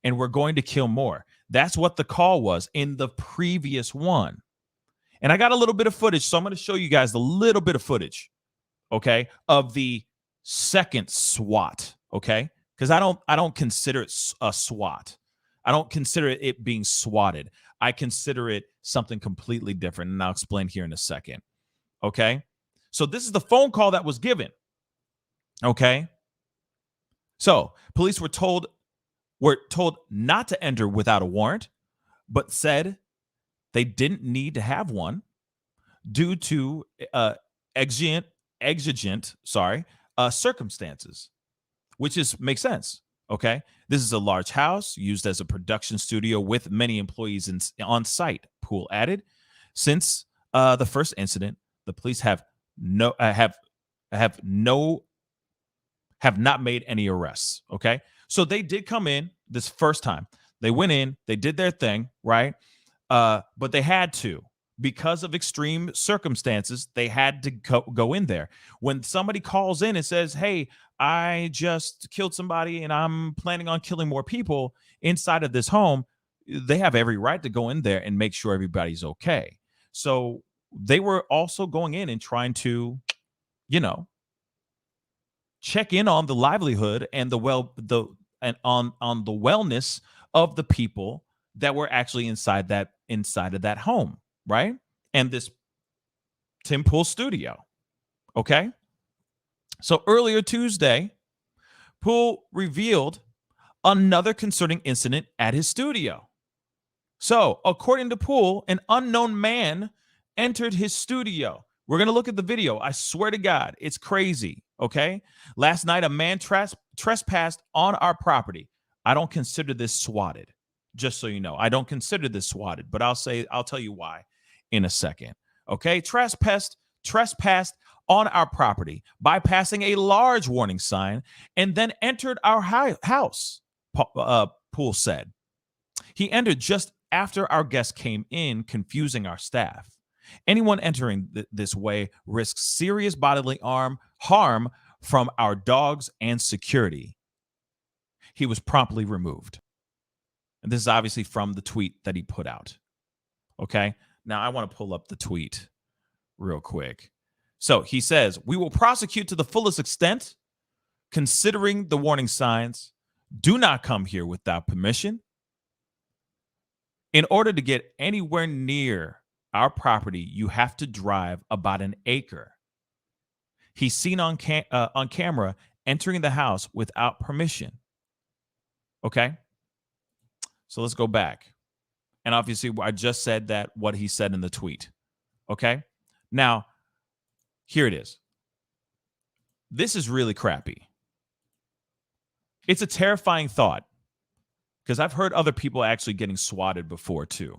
and were going to kill more. That's what the call was in the previous one. And I got a little bit of footage, so I'm going to show you guys a little bit of footage, okay, of the second SWAT, okay? Because I don't consider it a SWAT. I don't consider it being swatted. I consider it something completely different, and I'll explain here in a second. Okay? So this is the phone call that was given. Okay? So police were told not to enter without a warrant, but said they didn't need to have one due to exigent circumstances, which makes sense. Okay, this is a large house used as a production studio with many employees on site. Poole added, since the first incident, the police have not made any arrests. Okay, so they did come in this first time. They went in, they did their thing, right? But they had to, because of extreme circumstances, they had to go in there. When somebody calls in and says, hey, I just killed somebody and I'm planning on killing more people inside of this home, they have every right to go in there and make sure everybody's okay. So they were also going in and trying to, check in on the livelihood and on the wellness of the people that were actually inside of that home, right? And this Tim Pool studio. Okay. So earlier Tuesday, Poole revealed another concerning incident at his studio. So according to Poole, an unknown man entered his studio. We're going to look at the video. I swear to God, it's crazy. Okay. Last night, a man trespassed on our property. I don't consider this swatted. Just so you know, I don't consider this swatted, but I'll tell you why in a second. Okay. Trespassed on our property, bypassing a large warning sign, and then entered our house, Poole said. He entered just after our guests came in, confusing our staff. Anyone entering this way risks serious bodily harm from our dogs and security. He was promptly removed. And this is obviously from the tweet that he put out. Okay. Now I want to pull up the tweet real quick. So he says, we will prosecute to the fullest extent, considering the warning signs. Do not come here without permission. In order to get anywhere near our property, you have to drive about an acre. He's seen on camera entering the house without permission. Okay. So let's go back. And obviously, I just said that what he said in the tweet. Okay. Now, here it is. This is really crappy. It's a terrifying thought because I've heard other people actually getting swatted before too.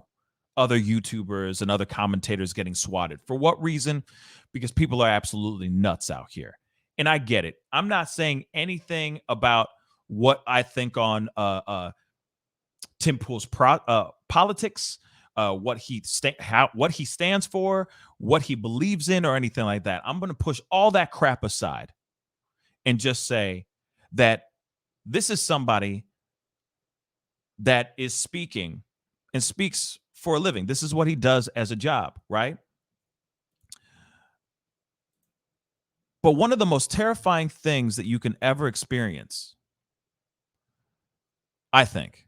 Other YouTubers and other commentators getting swatted. For what reason? Because people are absolutely nuts out here. And I get it. I'm not saying anything about what I think on Tim Poole's politics, what he stands for, what he believes in, or anything like that. I'm going to push all that crap aside and just say that this is somebody that is speaking and speaks for a living. This is what he does as a job, right? But one of the most terrifying things that you can ever experience, I think,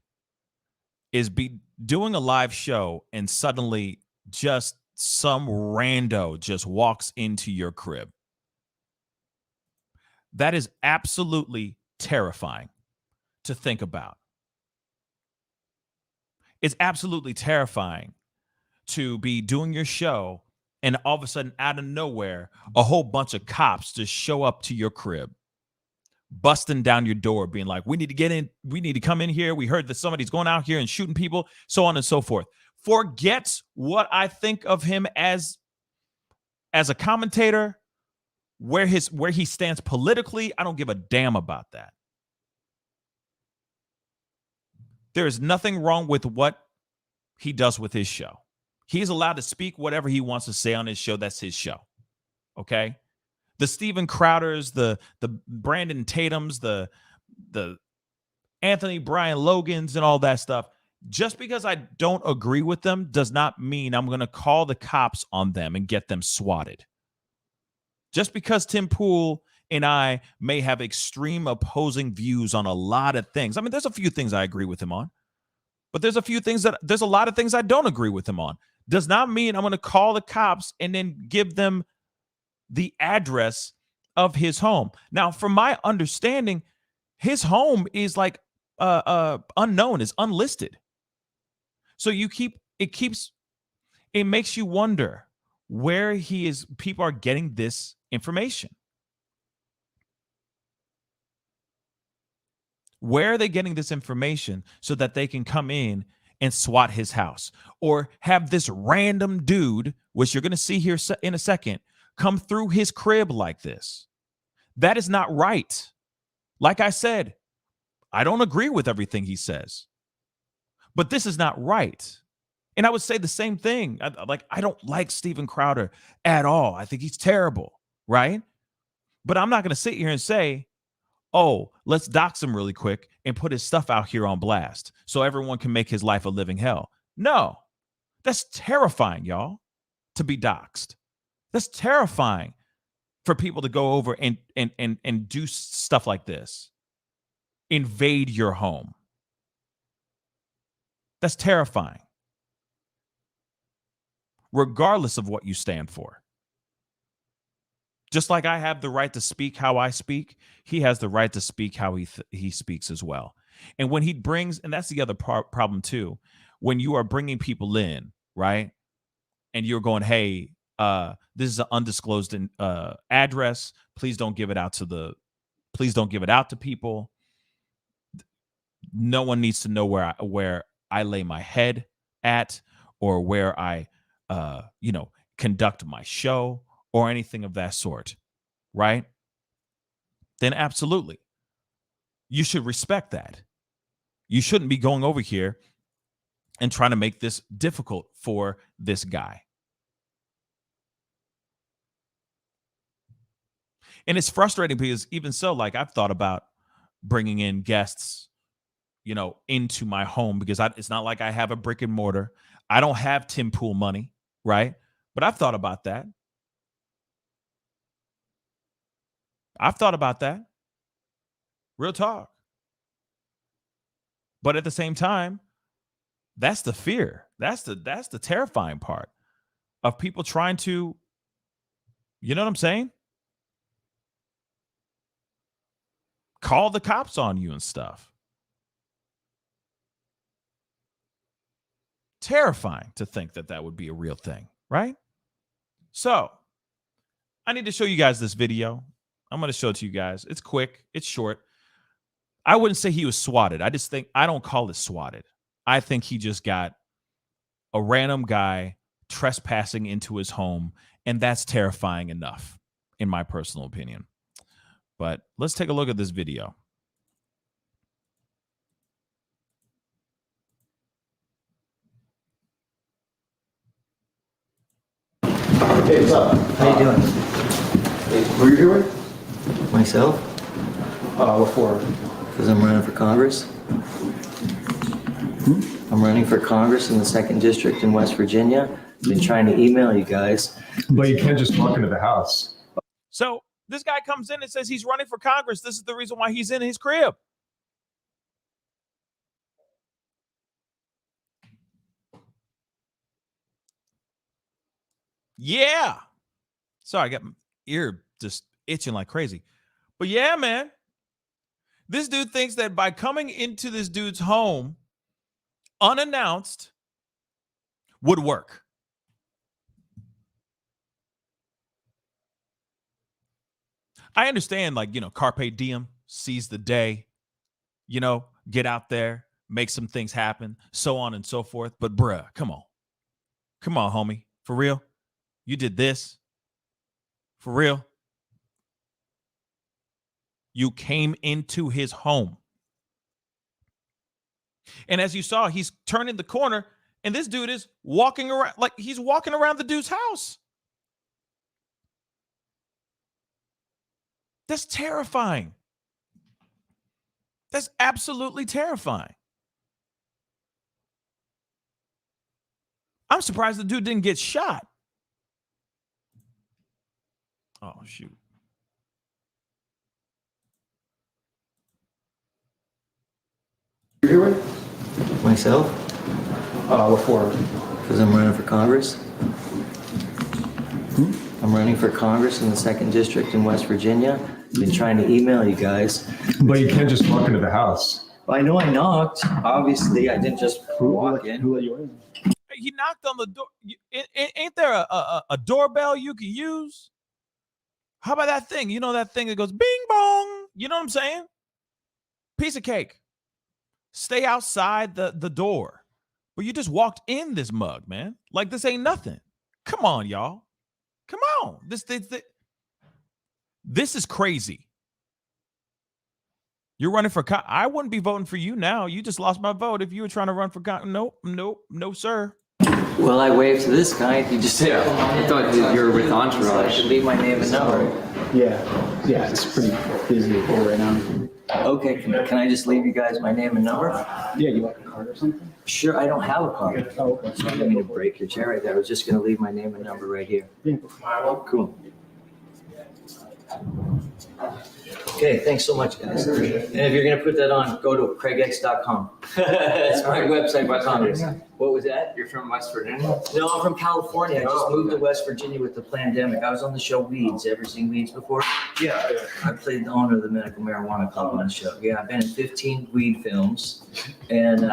is be doing a live show and suddenly just some rando just walks into your crib. That is absolutely terrifying to think about. It's absolutely terrifying to be doing your show and all of a sudden, out of nowhere, a whole bunch of cops just show up to your crib, busting down your door, being like, we need to get in. We need to come in here. We heard that somebody's going out here and shooting people, so on and so forth. Forget what I think of him as a commentator, where he stands politically. I don't give a damn about that. There is nothing wrong with what he does with his show. He's allowed to speak whatever he wants to say on his show. That's his show. Okay? The Steven Crowders, the Brandon Tatums, the Anthony Brian Logans and all that stuff. Just because I don't agree with them does not mean I'm going to call the cops on them and get them swatted. Just because Tim Poole and I may have extreme opposing views on a lot of things. I mean, there's a few things I agree with him on. But there's a lot of things I don't agree with him on. Does not mean I'm going to call the cops and then give them the address of his home. Now, from my understanding, his home is like unknown, is unlisted. So it makes you wonder where people are getting this information. Where are they getting this information so that they can come in and SWAT his house, or have this random dude, which you're going to see here in a second, come through his crib like this? That is not right. Like I said, I don't agree with everything he says, but this is not right. And I would say the same thing. I don't like Steven Crowder at all. I think he's terrible, right? But I'm not going to sit here and say, oh, let's dox him really quick and put his stuff out here on blast so everyone can make his life a living hell. No, that's terrifying, y'all, to be doxxed. That's terrifying for people to go over and do stuff like this. Invade your home. That's terrifying. Regardless of what you stand for. Just like I have the right to speak how I speak, he has the right to speak how he speaks as well. And when he brings, and that's the other problem too, when you are bringing people in, right? And you're going, hey, this is an undisclosed address. Please don't give it out to people. No one needs to know where I lay my head at, or where I, conduct my show, or anything of that sort, right? Then absolutely, you should respect that. You shouldn't be going over here and trying to make this difficult for this guy. And it's frustrating because even so, like, I've thought about bringing in guests, into my home, because it's not like I have a brick and mortar. I don't have Tim Pool money, right? But I've thought about that. Real talk. But at the same time, that's the fear. That's the terrifying part of people trying to, you know what I'm saying? Call the cops on you and stuff. Terrifying to think that would be a real thing, right? So I need to show you guys this video. I'm going to show it to you guys. It's quick. It's short. I wouldn't say he was swatted. I don't call it swatted. I think he just got a random guy trespassing into his home, and that's terrifying enough, in my personal opinion. But let's take a look at this video. Hey, what's up? How you doing? Who are you here with? Myself? What for? Because I'm running for Congress. I'm running for Congress in the 2nd District in West Virginia. I've been trying to email you guys. But you can't just walk into the house. So this guy comes in and says he's running for Congress. This is the reason why he's in his crib. Yeah. Sorry, I got my ear just itching like crazy. But yeah, man. This dude thinks that by coming into this dude's home unannounced would work. I understand, like, carpe diem, seize the day, get out there, make some things happen, so on and so forth. But bruh, come on, homie, for real. You did this? For real? You came into his home. And as you saw, he's turning the corner, and this dude is walking around, like he's walking around the dude's house. That's terrifying. That's absolutely terrifying. I'm surprised the dude didn't get shot. Oh, shoot. You here with? Myself? What for? Because I'm running for Congress. I'm running for Congress in the 2nd District in West Virginia. Been trying to email you guys. But you can't just walk into the house. I know I knocked. Obviously, I didn't just walk in. Who let you in? He knocked on the door. Ain't there a doorbell you can use? How about that thing? You know that thing that goes bing bong? You know what I'm saying? Piece of cake. Stay outside the door. But you just walked in this mug, man. Like this ain't nothing. Come on, y'all. Come on. This is crazy. You're running for I wouldn't be voting for you now. You just lost my vote if you were trying to run for Nope, no, sir. Well, I waved to this guy. He just said, I thought you were with Entourage. I should leave my name and number. Yeah, it's pretty busy here right now. Okay, can I just leave you guys my name and number? Yeah, you like a card or something? Sure, I don't have a card. Oh, okay. So I didn't mean to break your chair right there. I was just going to leave my name and number right here. Yeah. Cool. Okay, thanks so much, guys. And if you're going to put that on, go to craigx.com. That's my website for Congress. What was that? You're from West Virginia? No, I'm from California. I just moved to West Virginia with the pandemic. I was on the show Weeds. Ever seen Weeds before? Yeah. I played the owner of the Medical Marijuana Club on the show. Yeah, I've been in 15 weed films. And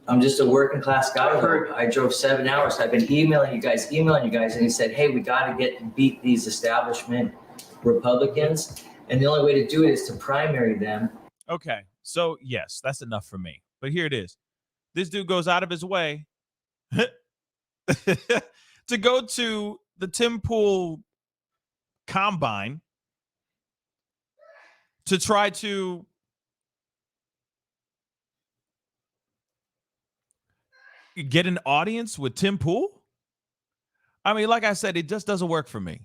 I'm just a working class guy. I drove 7 hours. I've been emailing you guys. And he said, hey, we got to beat these establishment Republicans. And the only way to do it is to primary them. Okay, so yes, that's enough for me. But here it is. This dude goes out of his way to go to the Tim Pool Combine to try to get an audience with Tim Pool. I mean, like I said, it just doesn't work for me.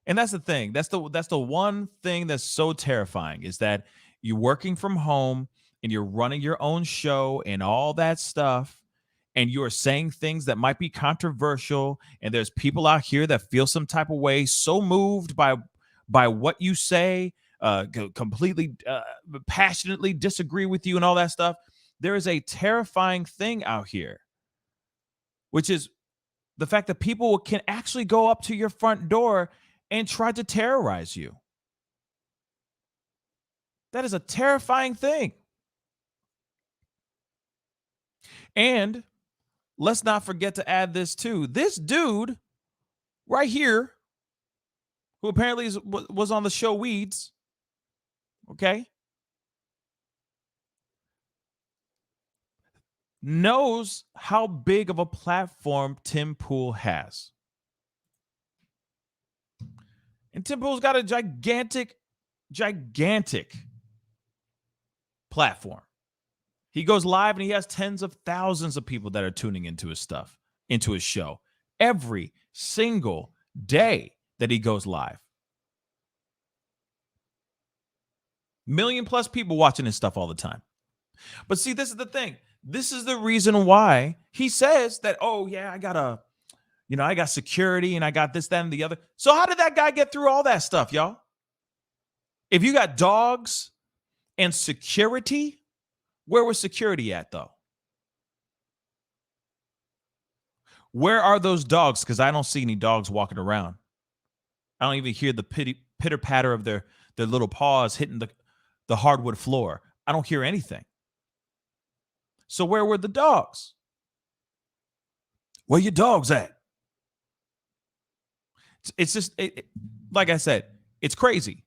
And that's the thing. That's the one thing that's so terrifying is that you're working from home and you're running your own show and all that stuff, and you're saying things that might be controversial, and there's people out here that feel some type of way, so moved by what you say, completely passionately disagree with you and all that stuff. There is a terrifying thing out here, which is the fact that people can actually go up to your front door and try to terrorize you. That is a terrifying thing. And let's not forget to add this too. This dude right here, who apparently was on the show Weeds, okay, knows how big of a platform Tim Pool has. And Tim Pool's got a gigantic platform. He goes live and he has tens of thousands of people that are tuning into his stuff, into his show, every single day that he goes live. 1 million plus people watching his stuff all the time. But see, this is the thing. This is the reason why he says that, oh, yeah, I got security and I got this, that, and the other. So how did that guy get through all that stuff, y'all? If you got dogs and security, where was security at, though? Where are those dogs? Because I don't see any dogs walking around. I don't even hear the pitter-patter of their little paws hitting the hardwood floor. I don't hear anything. So where were the dogs? Where your dogs at? It's just, like I said, it's crazy.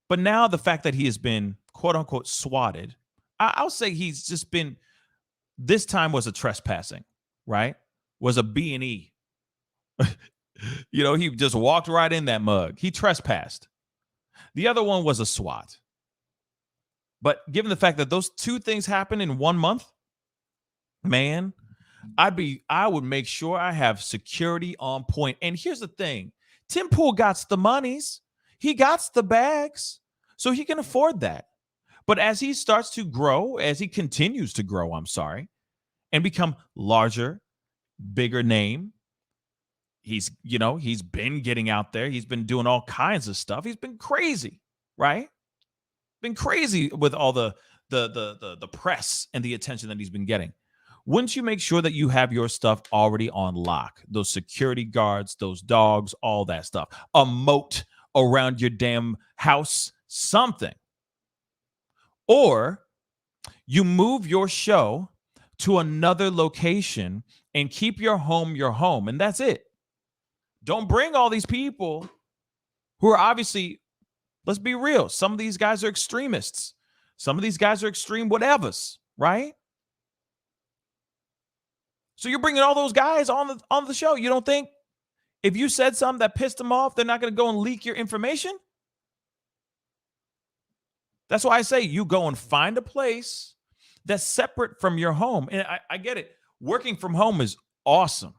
But now the fact that he has been, quote unquote, swatted, I'll say he's just been, this time was a trespassing, right? Was a B&E. He just walked right in that mug. He trespassed. The other one was a SWAT. But given the fact that those two things happened in 1 month, man, I would make sure I have security on point. And here's the thing. Tim Pool got the monies. He got the bags. So he can afford that. But as he starts to grow, as he continues to grow, and become larger, bigger name, he's been getting out there. He's been doing all kinds of stuff. He's been crazy, right? Been crazy with all the press and the attention that he's been getting. wouldn't you make sure that you have your stuff already on lock? Those security guards, those dogs, all that stuff. A moat around your damn house, something. Or you move your show to another location and keep your home, and that's it. Don't bring all these people who are obviously, let's be real, some of these guys are extremists. Some of these guys are extreme whatevers, right? So you're bringing all those guys on the show. You don't think if you said something that pissed them off, they're not going to go and leak your information? That's why I say you go and find a place that's separate from your home. And I get it. Working from home is awesome,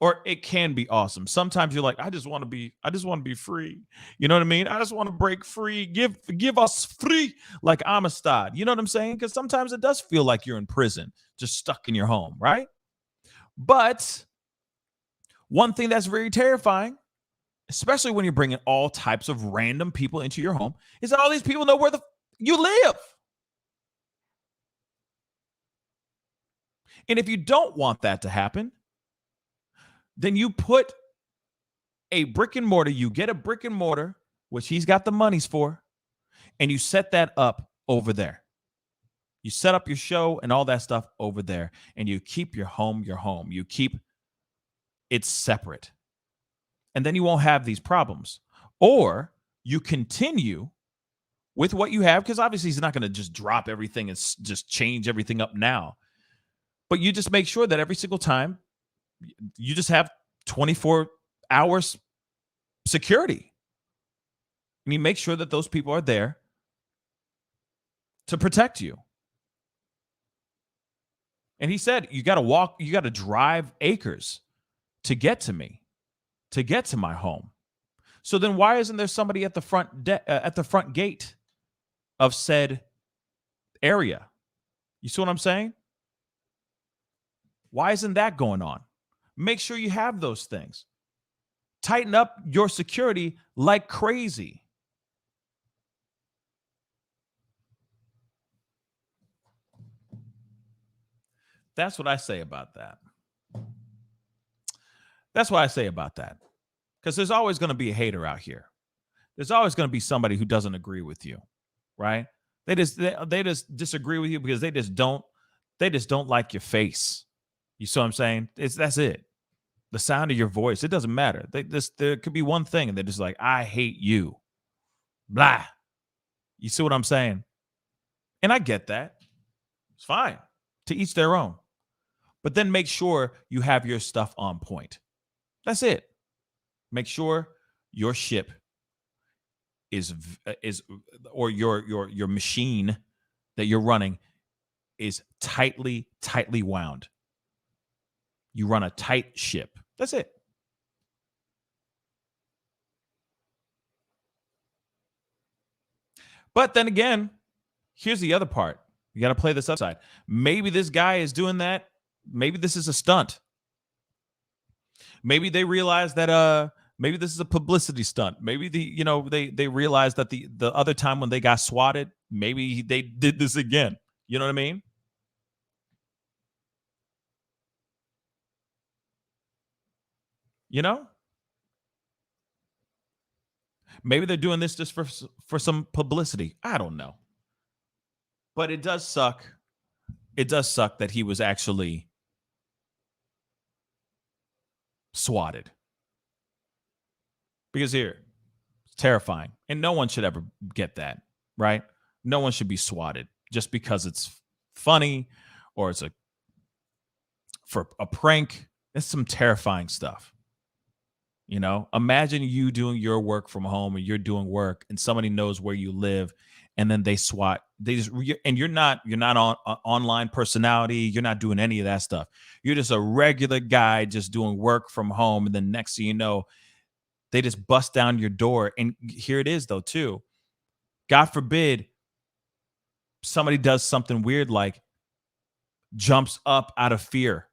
or it can be awesome. Sometimes you're like, I just want to be free. You know what I mean? I just want to break free. Give us free, like Amistad. You know what I'm saying? Because sometimes it does feel like you're in prison, just stuck in your home, right? But one thing that's very terrifying, especially when you're bringing all types of random people into your home, is that all these people know where you live. And if you don't want that to happen, then you put a brick and mortar, you get a brick and mortar, which he's got the monies for, and you set that up over there. You set up your show and all that stuff over there, and you keep your home. You keep it separate. And then you won't have these problems. Or you continue with what you have, because obviously he's not going to just drop everything and just change everything up now. But you just make sure that every single time you just have 24 hours security. And you make sure that those people are there to protect you. And he said, you got to drive acres to get to me, to get to my home. So then why isn't there somebody at the front gate of said area? You see what I'm saying? Why isn't that going on? Make sure you have those things. Tighten up your security like crazy. That's what I say about that. That's what I say about that. Because there's always going to be a hater out here. There's always going to be somebody who doesn't agree with you, right? They just disagree with you because they just don't like your face. You see what I'm saying? That's it. The sound of your voice. It doesn't matter. There could be one thing and they're just like, I hate you. Blah. You see what I'm saying? And I get that. It's fine. To each their own. But then make sure you have your stuff on point. That's it. Make sure your ship is or your machine that you're running is tightly wound. You run a tight ship. That's it. But then again, here's the other part. You got to play this upside. Maybe this guy is doing that. Maybe this is a stunt. Maybe they realize that maybe this is a publicity stunt. Maybe they realized that the other time when they got swatted, maybe they did this again. You know what I mean? You know? Maybe they're doing this just for some publicity. I don't know. But it does suck. It does suck that he was actually swatted. Because here, it's terrifying. And no one should ever get that, right? No one should be swatted just because it's funny or it's for a prank. It's some terrifying stuff. You know, imagine you doing your work from home and you're doing work and somebody knows where you live and then they swat. And you're not on online personality. You're not doing any of that stuff. You're just a regular guy just doing work from home. And then next thing you know, they just bust down your door. And here it is, though, too. God forbid somebody does something weird like jumps up out of fear.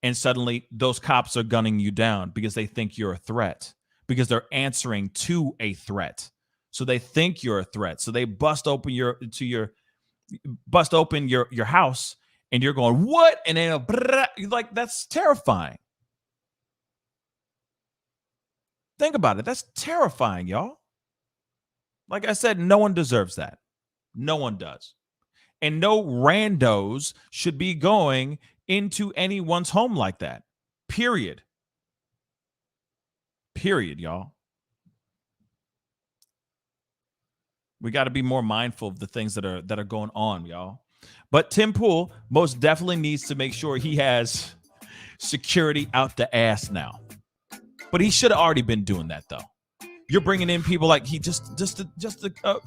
And suddenly those cops are gunning you down because they think you're a threat, because they're answering to a threat. So they think you're a threat. So they bust open your house and you're going, what? And then you're like, that's terrifying. Think about it. That's terrifying, y'all. Like I said, no one deserves that. No one does. And no randos should be going into anyone's home like that. Period. Period, y'all. We got to be more mindful of the things that are going on, y'all. But Tim Pool most definitely needs to make sure he has security out the ass now. But he should have already been doing that, though. You're bringing in people like he just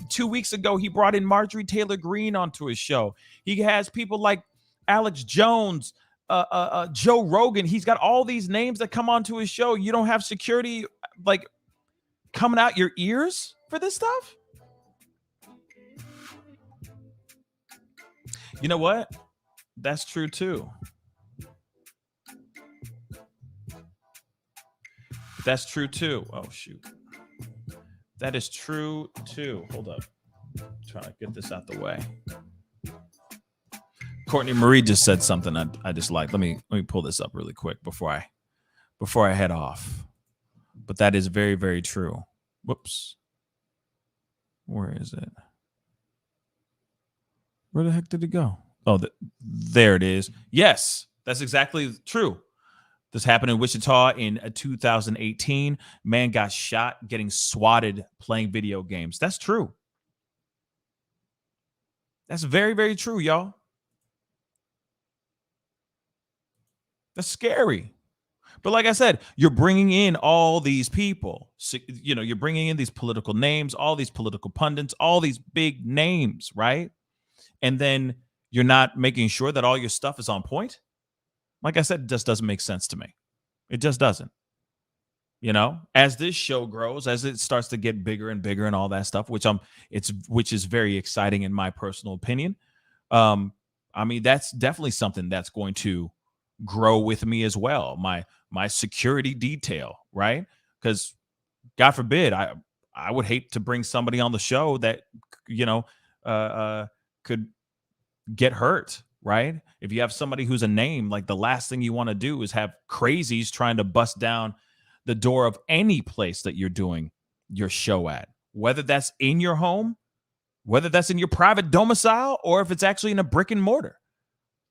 2 weeks ago, he brought in Marjorie Taylor Greene onto his show. He has people like Alex Jones, Joe Rogan. He's got all these names that come onto his show. You don't have security like coming out your ears for this stuff? You know what? That's true too. That's true too. Oh, shoot. That is true too. Hold up. I'm trying to get this out the way. Courtney Marie just said something I just like. Let me pull this up really quick before I head off. But that is very, very true. Whoops. Where is it? Where the heck did it go? Oh, there it is. Yes, that's exactly true. This happened in Wichita in 2018. Man got shot getting swatted playing video games. That's true. That's very, very true, y'all. That's scary. But like I said, you're bringing in all these people. You know, you're bringing in these political names, all these political pundits, all these big names, right? And then you're not making sure that all your stuff is on point. Like I said, it just doesn't make sense to me. It just doesn't. You know, as this show grows, as it starts to get bigger and bigger and all that stuff, which is very exciting in my personal opinion. I mean, that's definitely something that's going to grow with me as well. My security detail, right? Because God forbid, I would hate to bring somebody on the show that, you know, could get hurt. Right? If you have somebody who's a name, like the last thing you want to do is have crazies trying to bust down the door of any place that you're doing your show at, whether that's in your home, whether that's in your private domicile, or if it's actually in a brick and mortar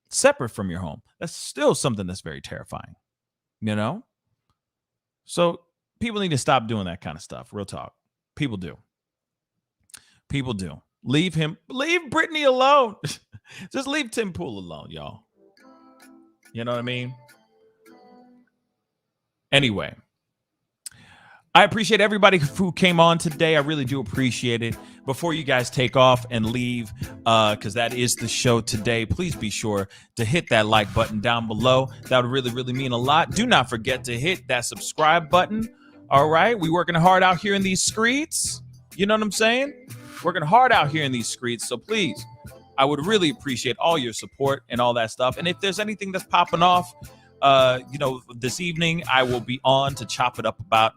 separate from your home. That's still something that's very terrifying, you know? So people need to stop doing that kind of stuff. Real talk. People do. People do. Leave Brittany alone. Just leave Tim Pool alone, y'all. You know what I mean? Anyway, I appreciate everybody who came on today. I really do appreciate it. Before you guys take off and leave, because that is the show today, please be sure to hit that like button down below. That would really, really mean a lot. Do not forget to hit that subscribe button. All right? We working hard out here in these streets. You know what I'm saying? Working hard out here in these streets. So please, I would really appreciate all your support and all that stuff. And if there's anything that's popping off, you know, this evening, I will be on to chop it up about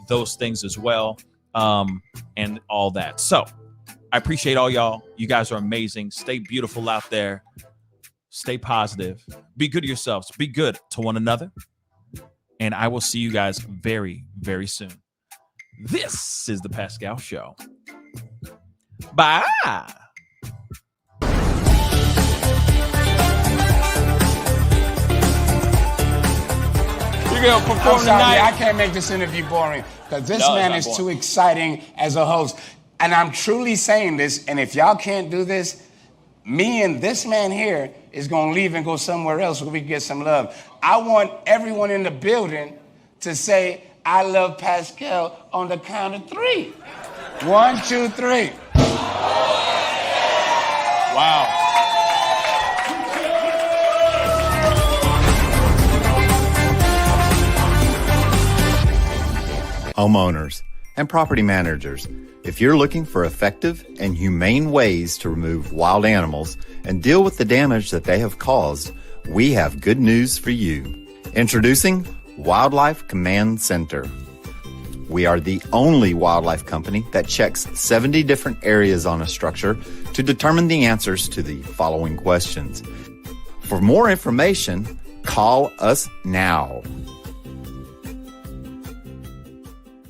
those things as well, and all that. So I appreciate all y'all. You guys are amazing. Stay beautiful out there. Stay positive. Be good to yourselves. Be good to one another. And I will see you guys very, very soon. This is the Pascal Show. Bye. You're going to perform tonight. I can't make this interview boring because this man is too exciting as a host. And I'm truly saying this, and if y'all can't do this, me and this man here is going to leave and go somewhere else where we can get some love. I want everyone in the building to say, I love Pascal on the count of 3. 1, 2, 3. Wow. Homeowners and property managers, if you're looking for effective and humane ways to remove wild animals and deal with the damage that they have caused, we have good news for you. Introducing Wildlife Command Center. We are the only wildlife company that checks 70 different areas on a structure to determine the answers to the following questions. For more information, call us now.